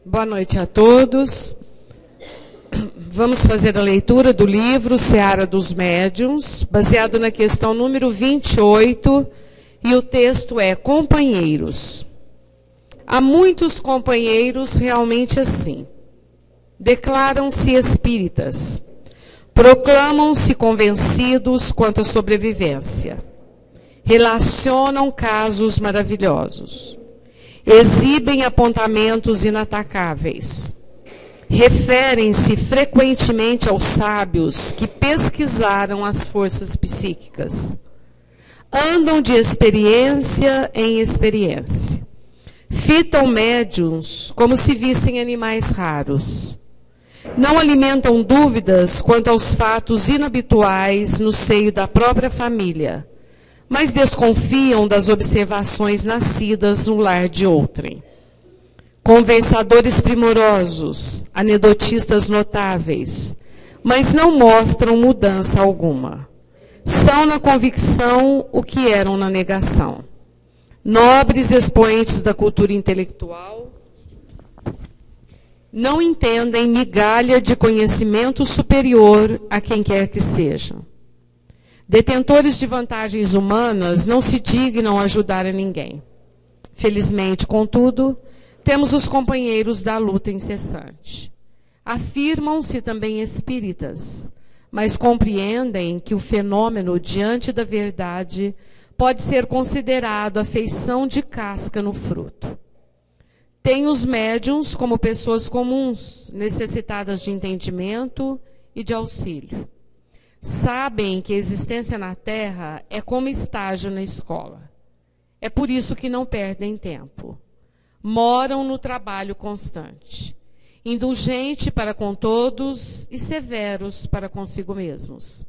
Boa noite a todos. Vamos fazer a leitura do livro Seara dos Médiuns, baseado na questão número 28, e o texto é Companheiros. Há muitos companheiros realmente assim. Declaram-se espíritas, proclamam-se convencidos quanto à sobrevivência, relacionam casos maravilhosos, exibem apontamentos inatacáveis, referem-se frequentemente aos sábios que pesquisaram as forças psíquicas, andam de experiência em experiência, fitam médiuns como se vissem animais raros, não alimentam dúvidas quanto aos fatos inabituais no seio da própria família, mas desconfiam das observações nascidas no lar de outrem. Conversadores primorosos, anedotistas notáveis, mas não mostram mudança alguma. São na convicção o que eram na negação. Nobres expoentes da cultura intelectual, não entendem migalha de conhecimento superior a quem quer que estejam. Detentores de vantagens humanas não se dignam a ajudar a ninguém. Felizmente, contudo, temos os companheiros da luta incessante. Afirmam-se também espíritas, mas compreendem que o fenômeno diante da verdade pode ser considerado a feição de casca no fruto. Tem os médiuns como pessoas comuns, necessitadas de entendimento e de auxílio. Sabem que a existência na Terra é como estágio na escola. É por isso que não perdem tempo. Moram no trabalho constante, indulgente para com todos e severos para consigo mesmos.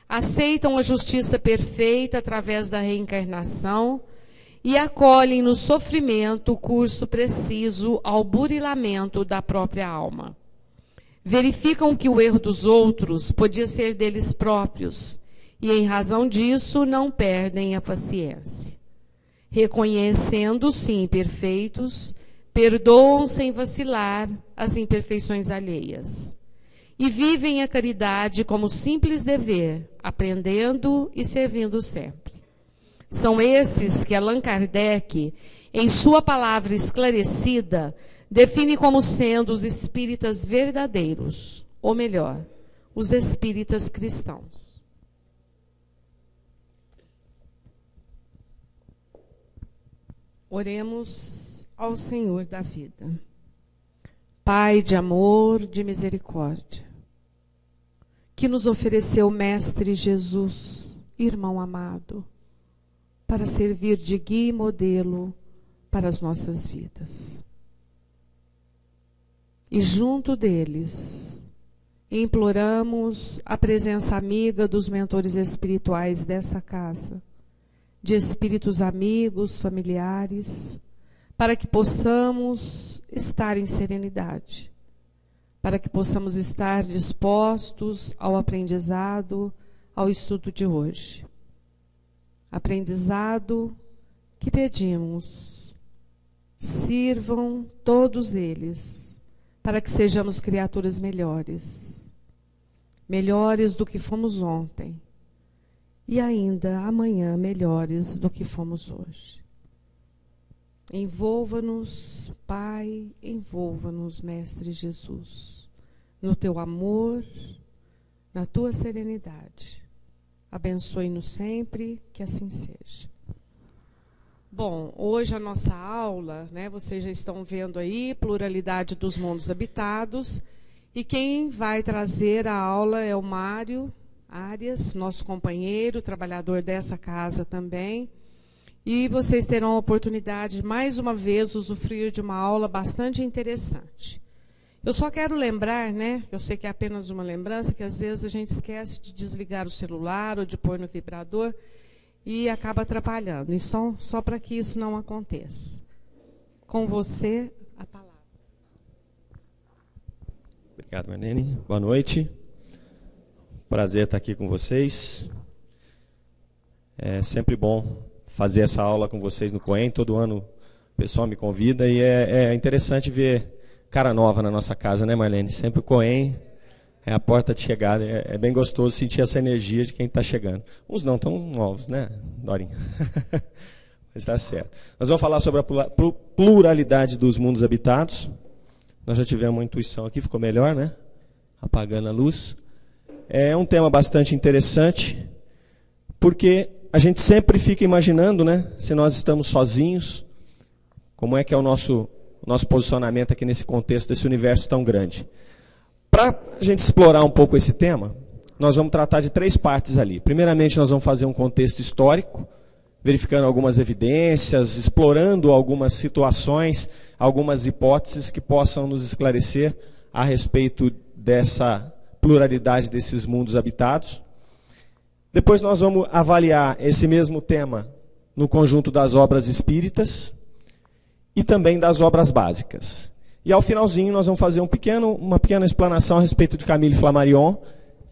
Aceitam a justiça perfeita através da reencarnação e acolhem no sofrimento o curso preciso ao burilamento da própria alma. Verificam que o erro dos outros podia ser deles próprios e, em razão disso, não perdem a paciência. Reconhecendo-se imperfeitos, perdoam sem vacilar as imperfeições alheias. E vivem a caridade como simples dever, aprendendo e servindo sempre. São esses que Allan Kardec, em sua palavra esclarecida, define como sendo os espíritas verdadeiros, ou melhor, os espíritas cristãos. Oremos ao Senhor da vida. Pai de amor, de misericórdia, que nos ofereceu Mestre Jesus, irmão amado, para servir de guia e modelo para as nossas vidas. E junto deles, imploramos a presença amiga dos mentores espirituais dessa casa, de espíritos amigos, familiares, para que possamos estar em serenidade, para que possamos estar dispostos ao aprendizado, ao estudo de hoje. Aprendizado que pedimos, sirvam todos eles, para que sejamos criaturas melhores, melhores do que fomos ontem, e ainda amanhã melhores do que fomos hoje. Envolva-nos, Pai, envolva-nos, Mestre Jesus, no teu amor, na tua serenidade. Abençoe-nos sempre, que assim seja. Bom, hoje a nossa aula, né, vocês já estão vendo aí, pluralidade dos mundos habitados, e quem vai trazer a aula é o Mário Arias, nosso companheiro, trabalhador dessa casa também. E vocês terão a oportunidade, mais uma vez, usufruir de uma aula bastante interessante. Eu só quero lembrar, né, eu sei que é apenas uma lembrança, que às vezes a gente esquece de desligar o celular ou de pôr no vibrador e acaba atrapalhando. E só para que isso não aconteça. Com você, a palavra. Obrigado, Marlene. Boa noite. Prazer estar aqui com vocês. É sempre bom fazer essa aula com vocês no COEM. Todo ano pessoal me convida e é interessante ver cara nova na nossa casa, né, Marlene? Sempre o Coen é a porta de chegada. É bem gostoso sentir essa energia de quem está chegando. Uns não tão novos, né, Dorinha? Mas está certo. Nós vamos falar sobre a pluralidade dos mundos habitados. Nós já tivemos uma intuição aqui, ficou melhor, né? Apagando a luz. É um tema bastante interessante, porque a gente sempre fica imaginando, né, se nós estamos sozinhos, como é que é o nosso posicionamento aqui nesse contexto desse universo tão grande. Para a gente explorar um pouco esse tema, nós vamos tratar de 3 partes ali. Primeiramente, nós vamos fazer um contexto histórico, verificando algumas evidências, explorando algumas situações, algumas hipóteses que possam nos esclarecer a respeito dessa pluralidade desses mundos habitados. Depois nós vamos avaliar esse mesmo tema no conjunto das obras espíritas e também das obras básicas. E ao finalzinho nós vamos fazer uma pequena explanação a respeito de Camille Flammarion,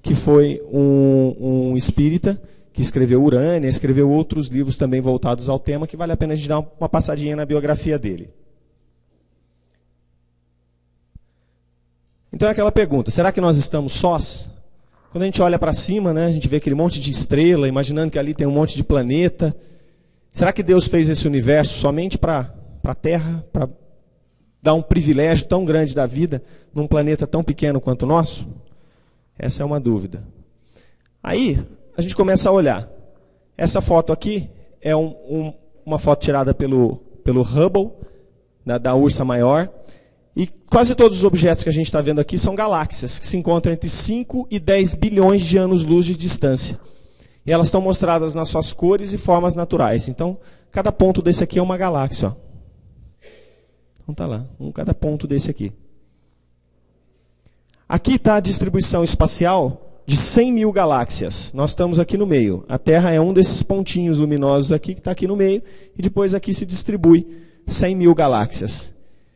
que foi um espírita que escreveu Urânia, escreveu outros livros também voltados ao tema, que vale a pena a gente dar uma passadinha na biografia dele. Então é aquela pergunta, será que nós estamos sós? Quando a gente olha para cima, né, a gente vê aquele monte de estrela, imaginando que ali tem um monte de planeta. Será que Deus fez esse universo somente para a Terra, para dar um privilégio tão grande da vida num planeta tão pequeno quanto o nosso? Essa é uma dúvida. Aí a gente começa a olhar. Essa foto aqui é uma foto tirada pelo Hubble, da Ursa Maior. E quase todos os objetos que a gente está vendo aqui são galáxias, que se encontram entre 5 e 10 bilhões de anos-luz de distância. E elas estão mostradas nas suas cores e formas naturais. Então, cada ponto desse aqui é uma galáxia. Ó. Então tá lá, cada ponto desse aqui. Aqui está a distribuição espacial de 100 mil galáxias. Nós estamos aqui no meio. A Terra é um desses pontinhos luminosos aqui, que está aqui no meio, e depois aqui se distribui 100 mil galáxias.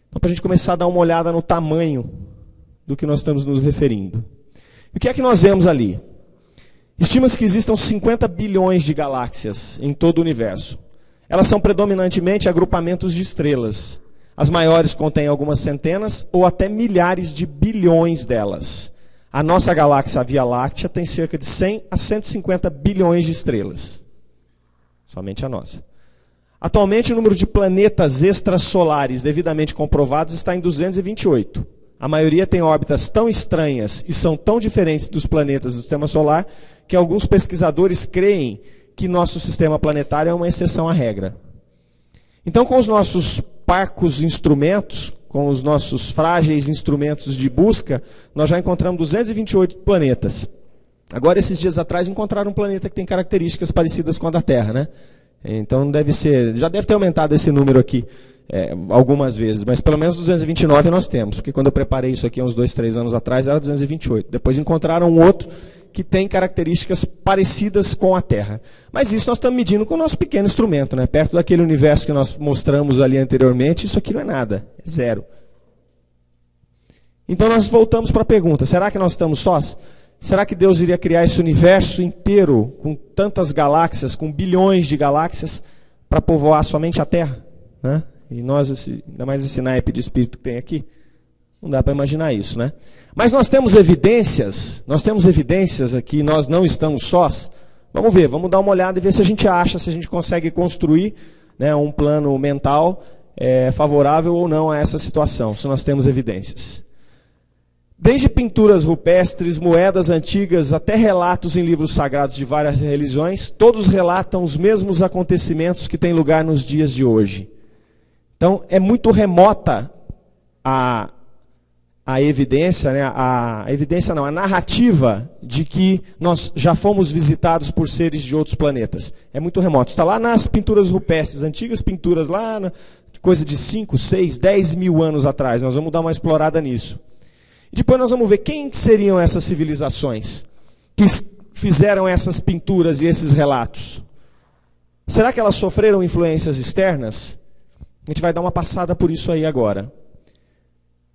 Então, para a gente começar a dar uma olhada no tamanho do que nós estamos nos referindo. E o que é que nós vemos ali? Estima-se que existam 50 bilhões de galáxias em todo o universo. Elas são predominantemente agrupamentos de estrelas. As maiores contêm algumas centenas ou até milhares de bilhões delas. A nossa galáxia, a Via Láctea, tem cerca de 100 a 150 bilhões de estrelas. Somente a nossa. Atualmente, o número de planetas extrasolares devidamente comprovados está em 228. A maioria tem órbitas tão estranhas e são tão diferentes dos planetas do Sistema Solar que alguns pesquisadores creem que nosso sistema planetário é uma exceção à regra. Então, com os nossos parcos instrumentos, com os nossos frágeis instrumentos de busca, nós já encontramos 228 planetas. Agora, esses dias atrás, encontraram um planeta que tem características parecidas com a da Terra, né? Então já deve ter aumentado esse número aqui algumas vezes, mas pelo menos 229 nós temos, porque quando eu preparei isso aqui uns 2, 3 anos atrás era 228. Depois encontraram um outro que tem características parecidas com a Terra. Mas isso nós estamos medindo com o nosso pequeno instrumento, né? Perto daquele universo que nós mostramos ali anteriormente, isso aqui não é nada, é zero. Então nós voltamos para a pergunta, será que nós estamos sós? Será que Deus iria criar esse universo inteiro, com tantas galáxias, com bilhões de galáxias, para povoar somente a Terra? Né? E nós, ainda mais esse naipe de espírito que tem aqui, não dá para imaginar isso, né? Mas nós temos evidências aqui, nós não estamos sós. Vamos ver, vamos dar uma olhada e ver se a gente acha, se a gente consegue construir, né, um plano mental favorável ou não a essa situação, se nós temos evidências. Desde pinturas rupestres, moedas antigas, até relatos em livros sagrados de várias religiões, todos relatam os mesmos acontecimentos que têm lugar nos dias de hoje. Então, é muito remota a evidência, né? A narrativa de que nós já fomos visitados por seres de outros planetas. É muito remoto. Está lá nas pinturas rupestres, antigas pinturas lá, coisa de 5, 6, 10 mil anos atrás. Nós vamos dar uma explorada nisso. E depois nós vamos ver quem seriam essas civilizações que fizeram essas pinturas e esses relatos. Será que elas sofreram influências externas? A gente vai dar uma passada por isso aí agora.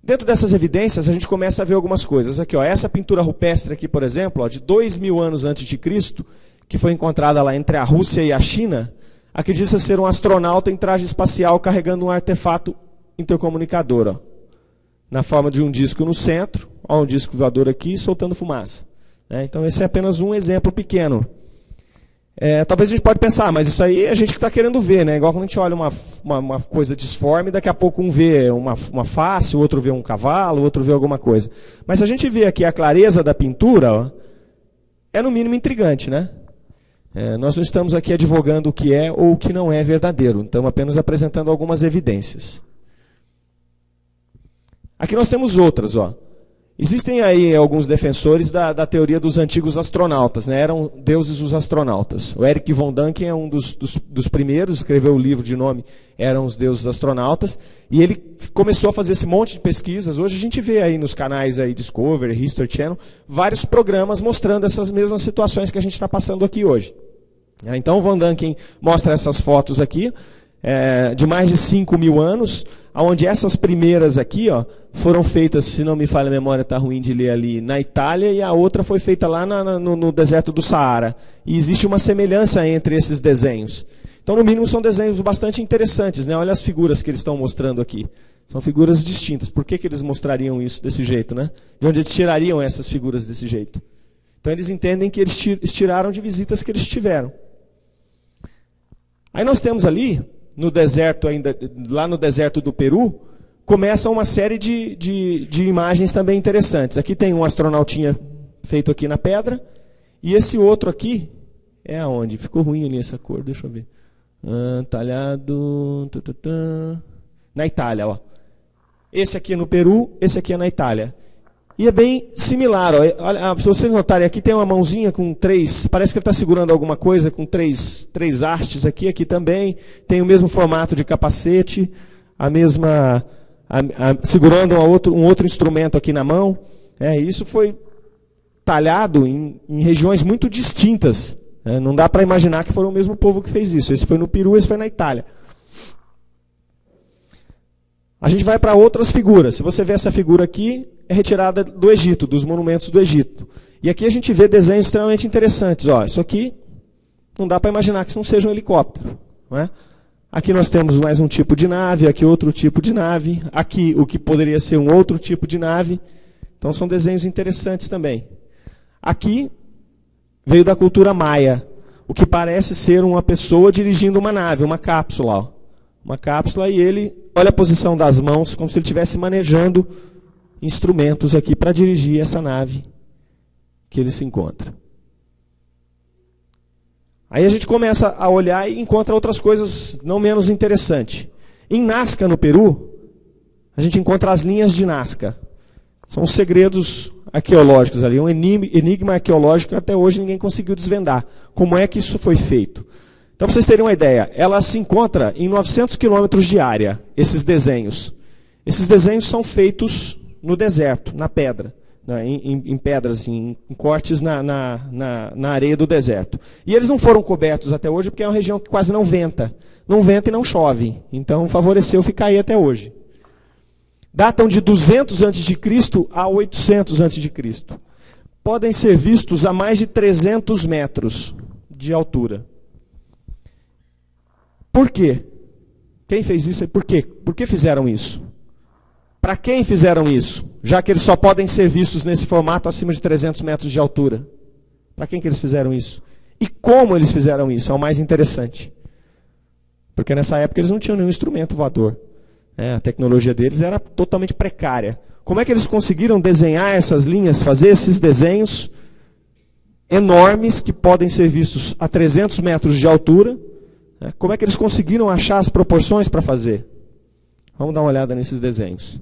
Dentro dessas evidências, a gente começa a ver algumas coisas. Aqui, ó, essa pintura rupestre aqui, por exemplo, ó, de 2000 anos antes de Cristo, que foi encontrada lá entre a Rússia e a China, acredita ser um astronauta em traje espacial carregando um artefato intercomunicador, ó, na forma de um disco no centro, ó, um disco voador aqui soltando fumaça. Então esse é apenas um exemplo pequeno. Talvez a gente pode pensar, mas isso aí é a gente que está querendo ver, né? Igual quando a gente olha uma coisa disforme, daqui a pouco um vê uma face, o outro vê um cavalo, o outro vê alguma coisa. Mas se a gente vê aqui a clareza da pintura, ó, é no mínimo intrigante, né? Nós não estamos aqui advogando o que é ou o que não é verdadeiro, estamos apenas apresentando algumas evidências. Aqui nós temos outras, ó. Existem aí alguns defensores da teoria dos antigos astronautas, né? Eram deuses os astronautas. O Erich von Däniken é um dos primeiros, escreveu o livro de nome Eram os Deuses Astronautas, e ele começou a fazer esse monte de pesquisas. Hoje a gente vê aí nos canais aí Discovery, History Channel, vários programas mostrando essas mesmas situações que a gente está passando aqui hoje. Então o von Däniken mostra essas fotos aqui, de mais de 5.000 anos, onde essas primeiras aqui, ó, foram feitas, se não me falha a memória, está ruim de ler ali, na Itália, e a outra foi feita lá no deserto do Saara. E existe uma semelhança entre esses desenhos. Então, no mínimo, são desenhos bastante interessantes, né? Olha as figuras que eles estão mostrando aqui. São figuras distintas. Por que eles mostrariam isso desse jeito, né? De onde eles tirariam essas figuras desse jeito? Então, eles entendem que eles tiraram de visitas que eles tiveram. Aí nós temos ali, no deserto ainda, lá no deserto do Peru, começa uma série de imagens também interessantes. Aqui tem um astronautinha feito aqui na pedra, e esse outro aqui é aonde? Ficou ruim ali essa cor, deixa eu ver. Talhado... Na Itália, ó. Esse aqui é no Peru, esse aqui é na Itália. E é bem similar, ó. Olha, se vocês notarem, aqui tem uma mãozinha com três, parece que ele está segurando alguma coisa com três hastes aqui, aqui também. Tem o mesmo formato de capacete, a mesma... segurando um outro instrumento aqui na mão. Isso foi talhado em regiões muito distintas. Não dá para imaginar que foi o mesmo povo que fez isso. Esse foi no Peru, esse foi na Itália. A gente vai para outras figuras. Se você vê essa figura aqui, é retirada do Egito, dos monumentos do Egito. E aqui a gente vê desenhos extremamente interessantes. Ó, isso aqui não dá para imaginar que isso não seja um helicóptero, não é? Aqui nós temos mais um tipo de nave, aqui outro tipo de nave, aqui o que poderia ser um outro tipo de nave. Então são desenhos interessantes também. Aqui veio da cultura maia, o que parece ser uma pessoa dirigindo uma nave, uma cápsula. Ó. Uma cápsula, e ele olha a posição das mãos como se ele estivesse manejando instrumentos aqui para dirigir essa nave que ele se encontra. Aí a gente começa a olhar e encontra outras coisas não menos interessantes. Em Nazca, no Peru, a gente encontra as linhas de Nazca. São os segredos arqueológicos ali, um enigma arqueológico que até hoje ninguém conseguiu desvendar. Como é que isso foi feito? Então, para vocês terem uma ideia, ela se encontra em 900 quilômetros de área, esses desenhos. Esses desenhos são feitos no deserto, na pedra. Em pedras, em cortes na areia do deserto. E eles não foram cobertos até hoje porque é uma região que quase não venta. Não venta e não chove. Então favoreceu ficar aí até hoje. Datam de 200 a.C. a 800 a.C. Podem ser vistos a mais de 300 metros de altura. Por quê? Quem fez isso e por quê? Por que fizeram isso? Para quem fizeram isso? Já que eles só podem ser vistos nesse formato acima de 300 metros de altura. Para quem que eles fizeram isso? E como eles fizeram isso? É o mais interessante. Porque nessa época eles não tinham nenhum instrumento voador. A tecnologia deles era totalmente precária. Como é que eles conseguiram desenhar essas linhas, fazer esses desenhos enormes que podem ser vistos a 300 metros de altura? Como é que eles conseguiram achar as proporções para fazer? Vamos dar uma olhada nesses desenhos.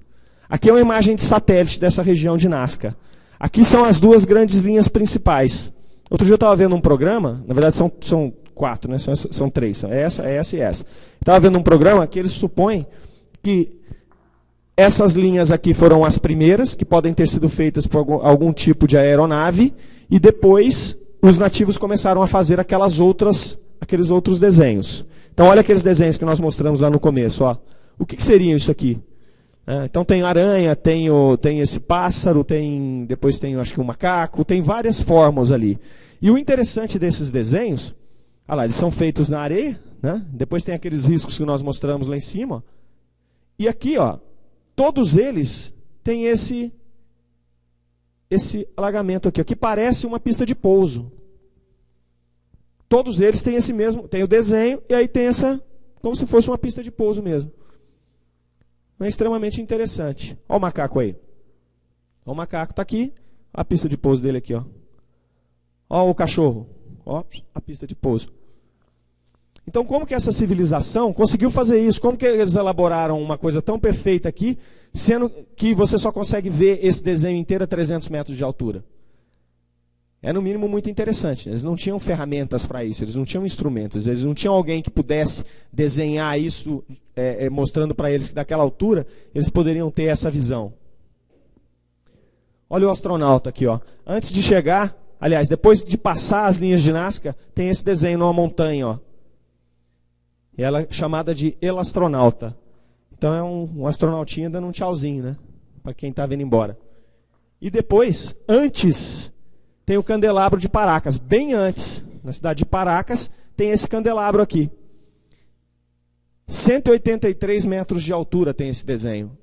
Aqui é uma imagem de satélite dessa região de Nazca. Aqui são as duas grandes linhas principais. Outro dia eu estava vendo um programa, na verdade são quatro, né? São três, são essa e essa. Estava vendo um programa que eles supõem que essas linhas aqui foram as primeiras, que podem ter sido feitas por algum tipo de aeronave, e depois os nativos começaram a fazer aqueles outros desenhos. Então olha aqueles desenhos que nós mostramos lá no começo. Ó. O que seria isso aqui? Então tem aranha, tem esse pássaro, depois tem acho que um macaco, tem várias formas ali. E o interessante desses desenhos Olha lá, eles são feitos na areia, né? Depois tem aqueles riscos que nós mostramos lá em cima. Ó. E aqui, ó, todos eles têm esse alagamento aqui, ó, que parece uma pista de pouso. Todos eles têm esse mesmo, tem o desenho e aí tem essa, como se fosse uma pista de pouso mesmo. É extremamente interessante. Olha o macaco aí. O macaco está aqui, a pista de pouso dele aqui, ó. Olha o cachorro, ó, a pista de pouso. Então, como que essa civilização conseguiu fazer isso? Como que eles elaboraram uma coisa tão perfeita aqui, sendo que você só consegue ver esse desenho inteiro a 300 metros de altura? É, no mínimo, muito interessante. Eles não tinham ferramentas para isso, eles não tinham instrumentos, eles não tinham alguém que pudesse desenhar isso, mostrando para eles que daquela altura eles poderiam ter essa visão. Olha o astronauta aqui, ó. Antes de chegar, aliás, depois de passar as linhas de Nazca, tem esse desenho numa montanha, ó. E ela é chamada de elastronauta. Então é um astronautinha dando um tchauzinho, né? Para quem está vindo embora. E depois, antes, tem o candelabro de Paracas. Bem antes, na cidade de Paracas, tem esse candelabro aqui. 183 metros de altura tem esse desenho.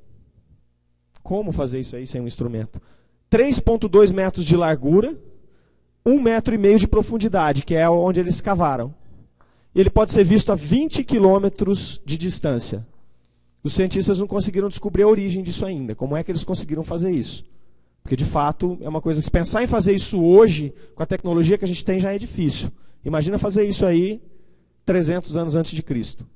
Como fazer isso aí sem um instrumento? 3,2 metros de largura, 1,5 metro de profundidade, que é onde eles cavaram. Ele pode ser visto a 20 quilômetros de distância. Os cientistas não conseguiram descobrir a origem disso ainda. Como é que eles conseguiram fazer isso? Porque, de fato, é uma coisa que se pensar em fazer isso hoje, com a tecnologia que a gente tem, já é difícil. Imagina fazer isso aí 300 anos antes de Cristo.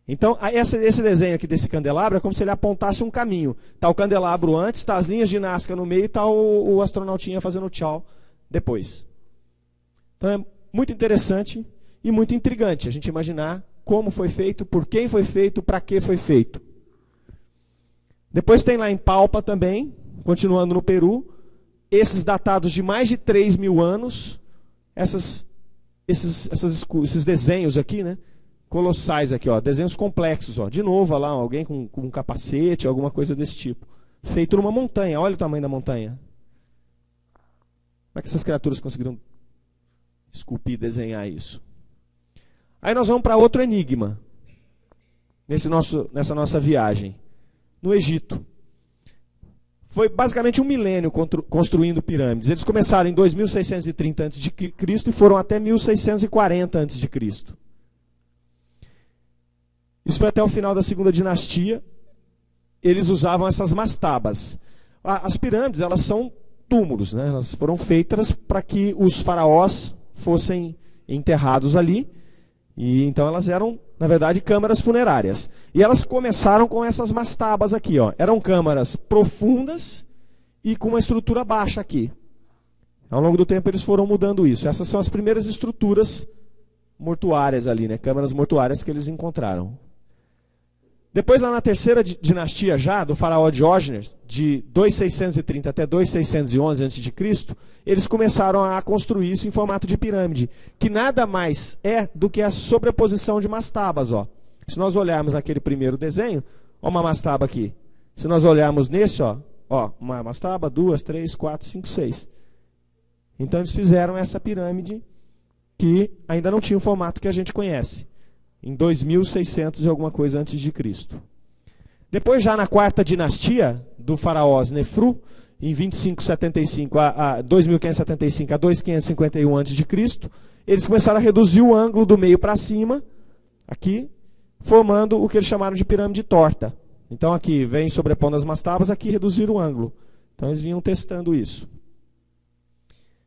Então, esse desenho aqui desse candelabro é como se ele apontasse um caminho. Está o candelabro antes, está as linhas de Nazca no meio e está o astronautinha fazendo tchau depois. Então, é muito interessante e muito intrigante a gente imaginar como foi feito, por quem foi feito, para que foi feito. Depois tem lá em Palpa também, continuando no Peru, esses datados de mais de 3.000 anos, esses desenhos aqui, né? Colossais aqui, ó, desenhos complexos. Ó. De novo, olha lá, alguém com um capacete, alguma coisa desse tipo. Feito numa montanha, olha o tamanho da montanha. Como é que essas criaturas conseguiram esculpir, desenhar isso? Aí nós vamos para outro enigma, nessa nossa viagem, no Egito. Foi basicamente 1 milênio construindo pirâmides. Eles começaram em 2630 a.C. e foram até 1640 a.C. Isso foi até o final da segunda dinastia. Eles usavam essas mastabas. As pirâmides, elas são túmulos, né? Elas foram feitas para que os faraós fossem enterrados ali. E então elas eram, na verdade, câmaras funerárias. E elas começaram com essas mastabas aqui, ó. Eram câmaras profundas e com uma estrutura baixa aqui. Ao longo do tempo eles foram mudando isso. Essas são as primeiras estruturas mortuárias ali, né? Câmaras mortuárias que eles encontraram. Depois, lá na terceira dinastia já, do faraó Diógenes, de 2630 até 2611 a.C., eles começaram a construir isso em formato de pirâmide, que nada mais é do que a sobreposição de mastabas. Ó. Se nós olharmos naquele primeiro desenho, ó, uma mastaba aqui. Se nós olharmos nesse, ó, uma mastaba, 2, 3, 4, 5, 6. Então eles fizeram essa pirâmide que ainda não tinha o formato que a gente conhece. Em 2600 e alguma coisa antes de Cristo. Depois, já na quarta dinastia do faraó Snefru, em 2575 a 2575 a 2551 antes de Cristo, eles começaram a reduzir o ângulo do meio para cima, aqui, formando o que eles chamaram de pirâmide torta. Então aqui vem sobrepondo as mastabas, aqui reduzir o ângulo. Então eles vinham testando isso.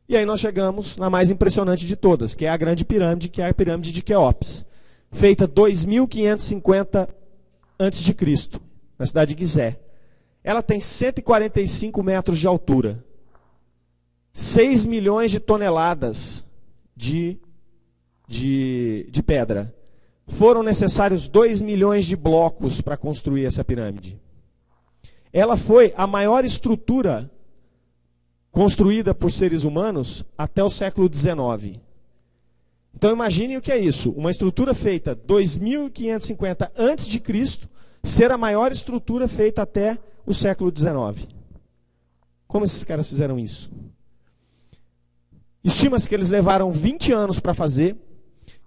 E aí nós chegamos na mais impressionante de todas, que é a grande pirâmide, que é a pirâmide de Quéops. Feita 2550 a.C., na cidade de Gizé. Ela tem 145 metros de altura, 6 milhões de toneladas de pedra. Foram necessários 2 milhões de blocos para construir essa pirâmide. Ela foi a maior estrutura construída por seres humanos até o século XIX. Então imaginem o que é isso, uma estrutura feita 2550 a.C., ser a maior estrutura feita até o século XIX. Como esses caras fizeram isso? Estima-se que eles levaram 20 anos para fazer,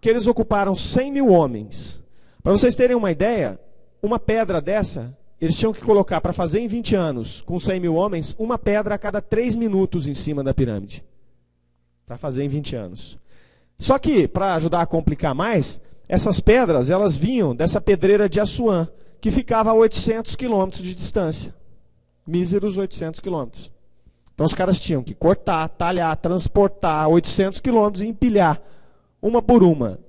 que eles ocuparam 100 mil homens. Para vocês terem uma ideia, uma pedra dessa, eles tinham que colocar para fazer em 20 anos, com 100 mil homens, uma pedra a cada 3 minutos em cima da pirâmide. Para fazer em 20 anos. Só que, para ajudar a complicar mais, essas pedras, elas vinham dessa pedreira de Assuã, que ficava a 800 quilômetros de distância. Míseros 800 quilômetros. Então os caras tinham que cortar, talhar, transportar 800 quilômetros e empilhar, uma por uma.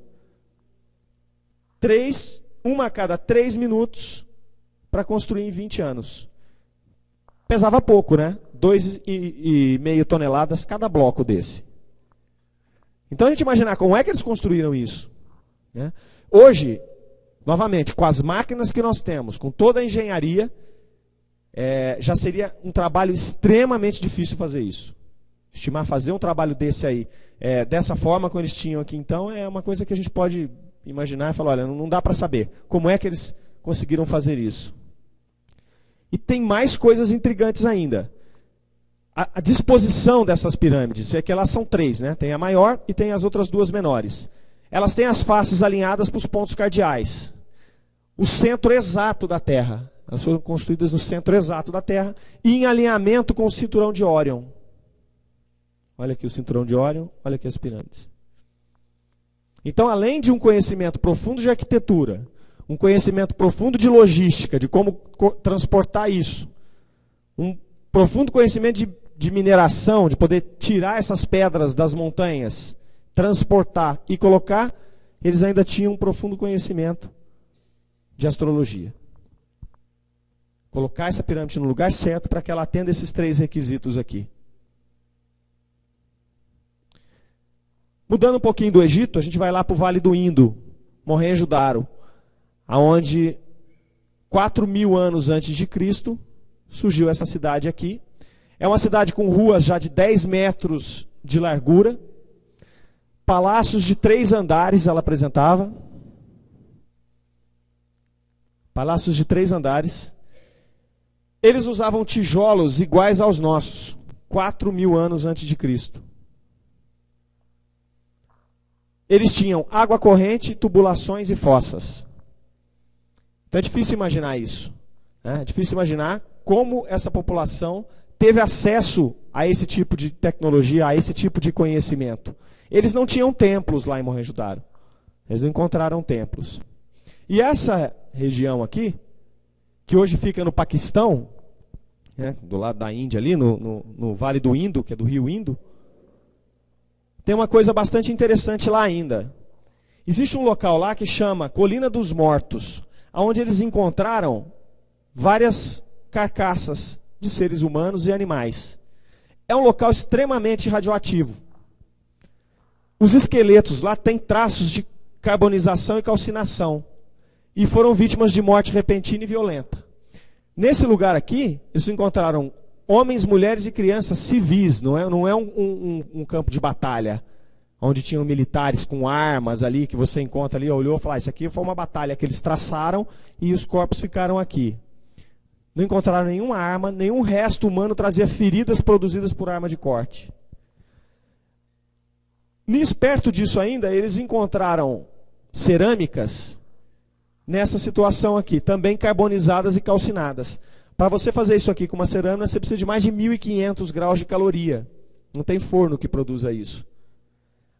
Uma a cada 3 minutos, para construir em 20 anos. Pesava pouco, né? 2,5 toneladas cada bloco desse. Então a gente imaginar como é que eles construíram isso. Né? Hoje, novamente, com as máquinas que nós temos, com toda a engenharia, já seria um trabalho extremamente difícil fazer isso. Estimar fazer um trabalho desse aí, dessa forma como eles tinham aqui, então, é uma coisa que a gente pode imaginar e falar, olha, não dá para saber como é que eles conseguiram fazer isso. E tem mais coisas intrigantes ainda. A disposição dessas pirâmides, é que elas são 3, né? Tem a maior e tem as outras 2 menores. Elas têm as faces alinhadas para os pontos cardeais. O centro exato da Terra. Elas foram construídas no centro exato da Terra e em alinhamento com o cinturão de Órion. Olha aqui o cinturão de Órion, olha aqui as pirâmides. Então, além de um conhecimento profundo de arquitetura, um conhecimento profundo de logística, de como transportar isso, um profundo conhecimento de mineração, de poder tirar essas pedras das montanhas, transportar e colocar, eles ainda tinham um profundo conhecimento de astrologia. Colocar essa pirâmide no lugar certo para que ela atenda esses 3 requisitos aqui. Mudando um pouquinho do Egito, a gente vai lá para o Vale do Indo, Mohenjo-Daro, onde 4.000 anos antes de Cristo surgiu essa cidade aqui. É uma cidade com ruas já de 10 metros de largura, palácios de 3 andares ela apresentava. Palácios de 3 andares. Eles usavam tijolos iguais aos nossos, 4.000 anos antes de Cristo. Eles tinham água corrente, tubulações e fossas. Então é difícil imaginar isso. Né? É difícil imaginar como essa população teve acesso a esse tipo de tecnologia, a esse tipo de conhecimento. Eles não tinham templos lá em Mohenjo-Daro. Eles não encontraram templos. E essa região aqui, que hoje fica no Paquistão, né, do lado da Índia ali, no Vale do Indo, que é do rio Indo, tem uma coisa bastante interessante lá ainda. Existe um local lá que chama Colina dos Mortos, onde eles encontraram várias carcaças de seres humanos e animais. É um local extremamente radioativo. Os esqueletos lá têm traços de carbonização e calcinação. E foram vítimas de morte repentina e violenta. Nesse lugar aqui, eles encontraram homens, mulheres e crianças civis. Não é um campo de batalha, onde tinham militares com armas ali, que você encontra ali, olhou e falou, isso aqui foi uma batalha que eles traçaram e os corpos ficaram aqui. Não encontraram nenhuma arma, nenhum resto humano trazia feridas produzidas por arma de corte. Perto disso ainda, eles encontraram cerâmicas nessa situação aqui, também carbonizadas e calcinadas. Para você fazer isso aqui com uma cerâmica, você precisa de mais de 1.500 graus de caloria. Não tem forno que produza isso.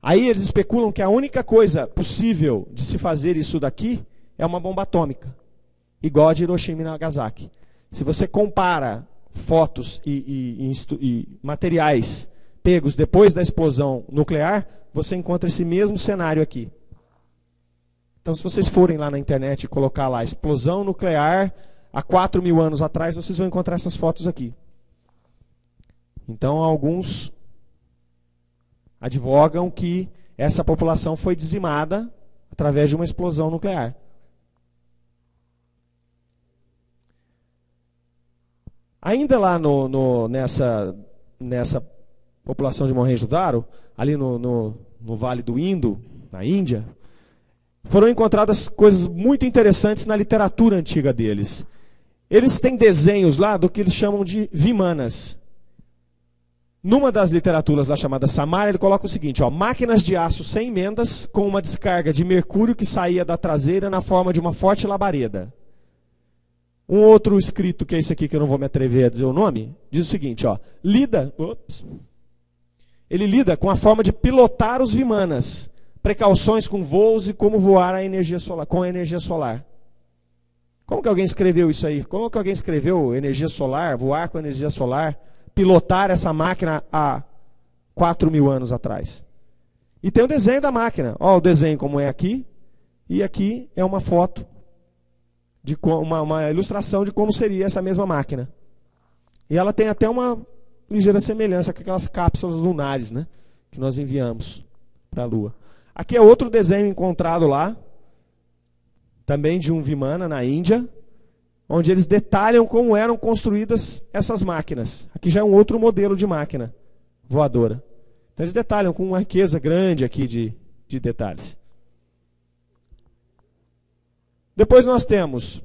Aí eles especulam que a única coisa possível de se fazer isso daqui é uma bomba atômica, igual a de Hiroshima e Nagasaki. Se você compara fotos e materiais pegos depois da explosão nuclear, você encontra esse mesmo cenário aqui. Então, se vocês forem lá na internet e colocar lá explosão nuclear há 4.000 anos atrás, vocês vão encontrar essas fotos aqui. Então, alguns advogam que essa população foi dizimada através de uma explosão nuclear. Ainda lá nessa população de Mohenjo-Daro, ali no Vale do Indo, na Índia, foram encontradas coisas muito interessantes na literatura antiga deles. Eles têm desenhos lá do que eles chamam de vimanas. Numa das literaturas lá chamada Samara, ele coloca o seguinte, ó, máquinas de aço sem emendas com uma descarga de mercúrio que saía da traseira na forma de uma forte labareda. Um outro escrito, que é esse aqui que eu não vou me atrever a dizer o nome, diz o seguinte, ó, ele lida com a forma de pilotar os vimanas, precauções com voos e como voar a energia solar, com a energia solar. Como que alguém escreveu isso aí? Como que alguém escreveu energia solar, voar com energia solar, pilotar essa máquina há 4.000 anos atrás? E tem o desenho da máquina. Ó, o desenho como é aqui, e aqui é uma foto, de uma ilustração de como seria essa mesma máquina. E ela tem até uma ligeira semelhança com aquelas cápsulas lunares, né, que nós enviamos para a Lua. Aqui é outro desenho encontrado lá, também de um Vimana na Índia, onde eles detalham como eram construídas essas máquinas. Aqui já é um outro modelo de máquina voadora. Então eles detalham com uma riqueza grande aqui de detalhes. Depois nós temos,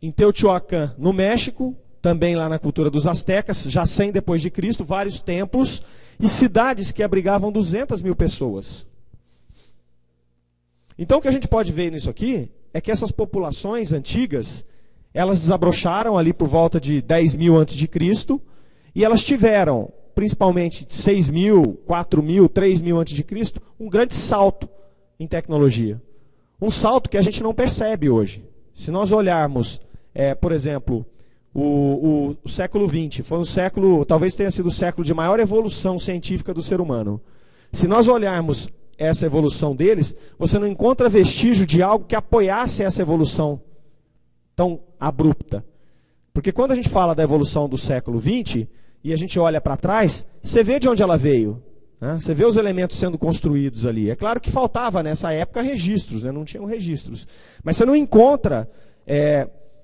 em Teotihuacan, no México, também lá na cultura dos astecas, já 100 depois de Cristo, vários templos e cidades que abrigavam 200.000 pessoas. Então o que a gente pode ver nisso aqui é que essas populações antigas, elas desabrocharam ali por volta de 10.000 a.C. e elas tiveram, principalmente 6.000, 4.000, 3.000 a.C., um grande salto em tecnologia. Um salto que a gente não percebe hoje. Se nós olharmos, por exemplo, o século XX, foi um século, talvez tenha sido o século de maior evolução científica do ser humano. Se nós olharmos essa evolução deles, você não encontra vestígio de algo que apoiasse essa evolução tão abrupta. Porque quando a gente fala da evolução do século XX, e a gente olha para trás, você vê de onde ela veio. Né? Você vê os elementos sendo construídos ali. É claro que faltava nessa época registros, né? Não tinham registros. Mas você não encontra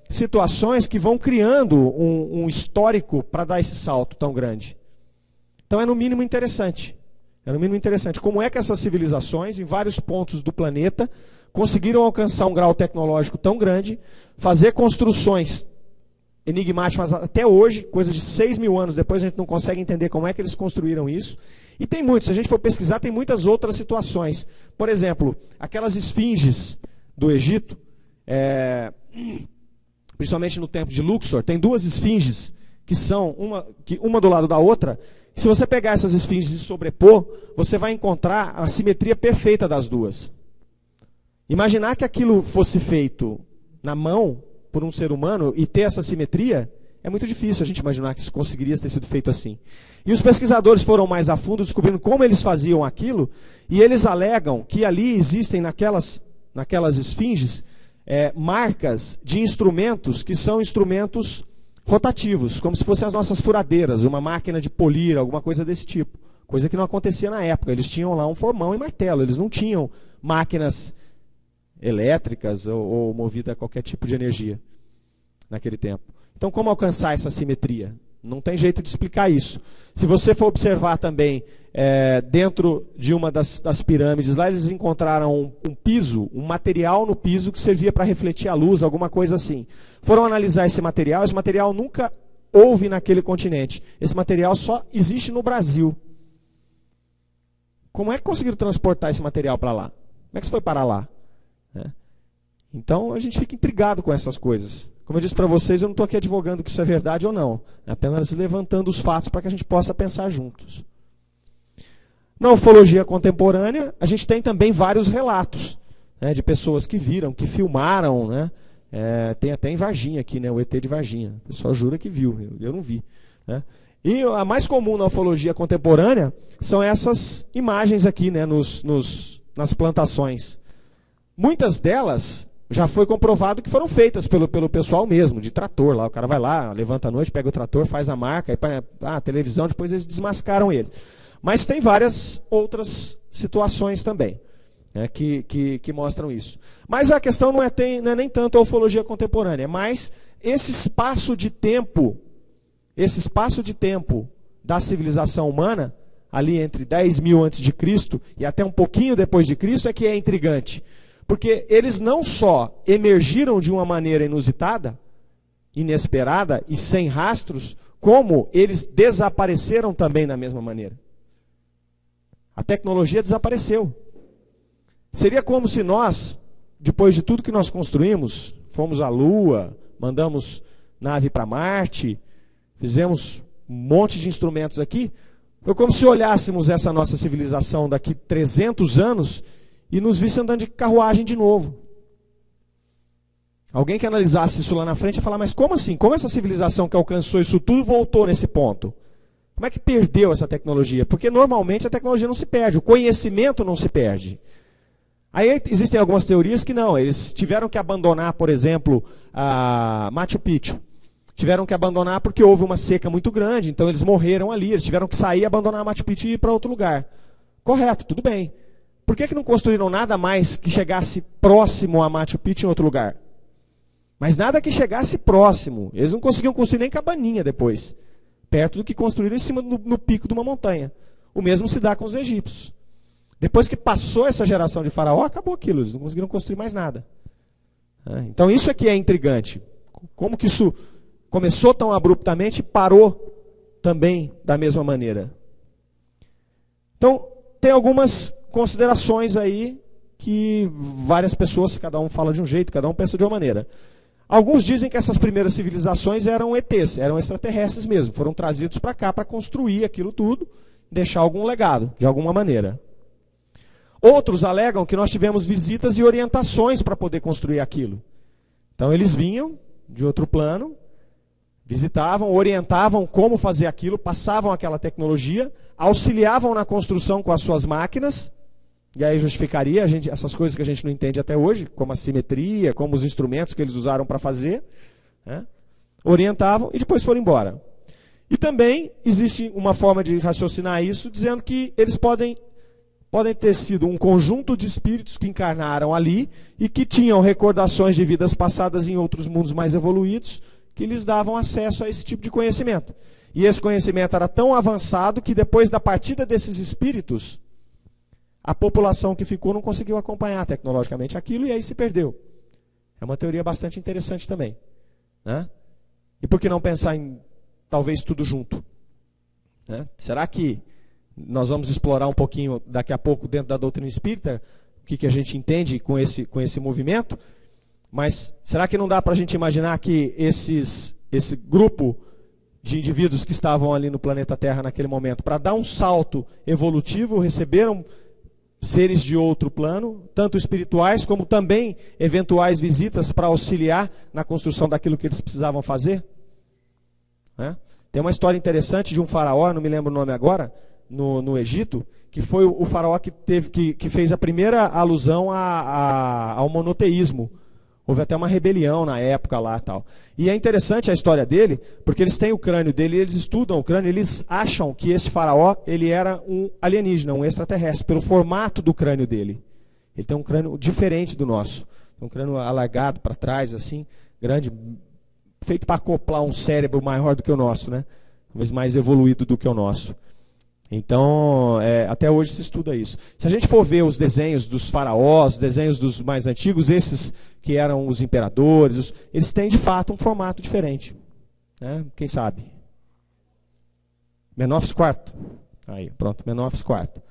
situações que vão criando um histórico para dar esse salto tão grande. Então é no mínimo interessante. É no mínimo interessante. Como é que essas civilizações, em vários pontos do planeta, conseguiram alcançar um grau tecnológico tão grande, fazer construções enigmáticas até hoje, coisa de 6.000 anos depois, a gente não consegue entender como é que eles construíram isso. E tem muitos, se a gente for pesquisar, tem muitas outras situações. Por exemplo, aquelas esfinges do Egito, principalmente no templo de Luxor, tem duas esfinges que são uma do lado da outra. Se você pegar essas esfinges e sobrepor, você vai encontrar a simetria perfeita das duas. Imaginar que aquilo fosse feito na mão por um ser humano e ter essa simetria, é muito difícil a gente imaginar que isso conseguiria ter sido feito assim. E os pesquisadores foram mais a fundo descobrindo como eles faziam aquilo, e eles alegam que ali existem naquelas esfinges marcas de instrumentos que são instrumentos rotativos, como se fossem as nossas furadeiras, uma máquina de polir, alguma coisa desse tipo. Coisa que não acontecia na época. Eles tinham lá um formão e martelo, eles não tinham máquinas elétricas ou movida a qualquer tipo de energia naquele tempo. Então, como alcançar essa simetria? Não tem jeito de explicar isso. Se você for observar também, dentro de uma das pirâmides, lá eles encontraram um piso, um material no piso que servia para refletir a luz, alguma coisa assim. Foram analisar esse material nunca houve naquele continente. Esse material só existe no Brasil. Como é que conseguiram transportar esse material para lá? Como é que isso foi parar lá? Então a gente fica intrigado com essas coisas. Como eu disse para vocês, eu não estou aqui advogando que isso é verdade ou não. É apenas levantando os fatos para que a gente possa pensar juntos. Na ufologia contemporânea, a gente tem também vários relatos, né, de pessoas que viram, que filmaram. Né? Tem até em Varginha aqui, né, o ET de Varginha. O pessoal jura que viu, eu não vi. Né? E a mais comum na ufologia contemporânea são essas imagens aqui, né, nas plantações. Muitas delas já foi comprovado que foram feitas pelo pessoal mesmo, de trator. Lá, o cara vai lá, levanta à noite, pega o trator, faz a marca, aí a televisão, depois eles desmascaram ele. Mas tem várias outras situações também, né, que mostram isso. Mas a questão não é nem tanto a ufologia contemporânea, é mais esse espaço de tempo da civilização humana, ali entre 10.000 a.C. e até um pouquinho depois de Cristo, é que é intrigante. Porque eles não só emergiram de uma maneira inusitada, inesperada e sem rastros, como eles desapareceram também da mesma maneira. A tecnologia desapareceu. Seria como se nós, depois de tudo que nós construímos, fomos à Lua, mandamos nave para Marte, fizemos um monte de instrumentos aqui, foi como se olhássemos essa nossa civilização daqui 300 anos e nos visse andando de carruagem de novo. Alguém que analisasse isso lá na frente ia falar, mas como assim? Como essa civilização que alcançou isso tudo voltou nesse ponto? Como é que perdeu essa tecnologia? Porque normalmente a tecnologia não se perde, o conhecimento não se perde. Aí existem algumas teorias que não, eles tiveram que abandonar, por exemplo, a Machu Picchu. Tiveram que abandonar porque houve uma seca muito grande, então eles morreram ali, eles tiveram que sair, abandonar a Machu Picchu e ir para outro lugar. Correto, tudo bem. Por que não construíram nada mais que chegasse próximo a Machu Picchu em outro lugar? Mas nada que chegasse próximo. Eles não conseguiam construir nem cabaninha depois. Perto do que construíram em cima no pico de uma montanha. O mesmo se dá com os egípcios. Depois que passou essa geração de faraó, acabou aquilo. Eles não conseguiram construir mais nada. Então isso aqui é intrigante. Como que isso começou tão abruptamente e parou também da mesma maneira. Então, tem algumas considerações aí que várias pessoas, cada um fala de um jeito, cada um pensa de uma maneira. Alguns dizem que essas primeiras civilizações eram ETs, eram extraterrestres mesmo, foram trazidos para cá para construir aquilo tudo, deixar algum legado, de alguma maneira. Outros alegam que nós tivemos visitas e orientações para poder construir aquilo. Então eles vinham de outro plano, visitavam, orientavam como fazer aquilo, passavam aquela tecnologia, auxiliavam na construção com as suas máquinas, e aí justificaria essas coisas que a gente não entende até hoje, como a simetria, como os instrumentos que eles usaram para fazer, né? Orientavam e depois foram embora. E também existe uma forma de raciocinar isso, dizendo que eles podem ter sido um conjunto de espíritos que encarnaram ali e que tinham recordações de vidas passadas em outros mundos mais evoluídos, que lhes davam acesso a esse tipo de conhecimento. E esse conhecimento era tão avançado que depois da partida desses espíritos, a população que ficou não conseguiu acompanhar tecnologicamente aquilo e aí se perdeu. É uma teoria bastante interessante também, né? E por que não pensar em talvez tudo junto? Né? Será que nós vamos explorar um pouquinho daqui a pouco dentro da doutrina espírita o que a gente entende com esse movimento? Mas será que não dá para a gente imaginar que esse grupo de indivíduos que estavam ali no planeta Terra naquele momento, para dar um salto evolutivo, receberam seres de outro plano, tanto espirituais como também eventuais visitas para auxiliar na construção daquilo que eles precisavam fazer? Né? Tem uma história interessante de um faraó, não me lembro o nome agora, no Egito, que foi o faraó que fez a primeira alusão ao monoteísmo. Houve até uma rebelião na época lá e tal. E é interessante a história dele, porque eles têm o crânio dele, eles estudam o crânio, eles acham que esse faraó ele era um alienígena, um extraterrestre, pelo formato do crânio dele. Ele tem um crânio diferente do nosso. Um crânio alargado para trás, assim, grande, feito para acoplar um cérebro maior do que o nosso, né? Talvez mais evoluído do que o nosso. Então, até hoje se estuda isso. Se a gente for ver os desenhos dos faraós, os desenhos dos mais antigos, esses que eram os imperadores, eles têm de fato um formato diferente. Né? Quem sabe? Menofis IV. Aí, pronto, Menofis IV.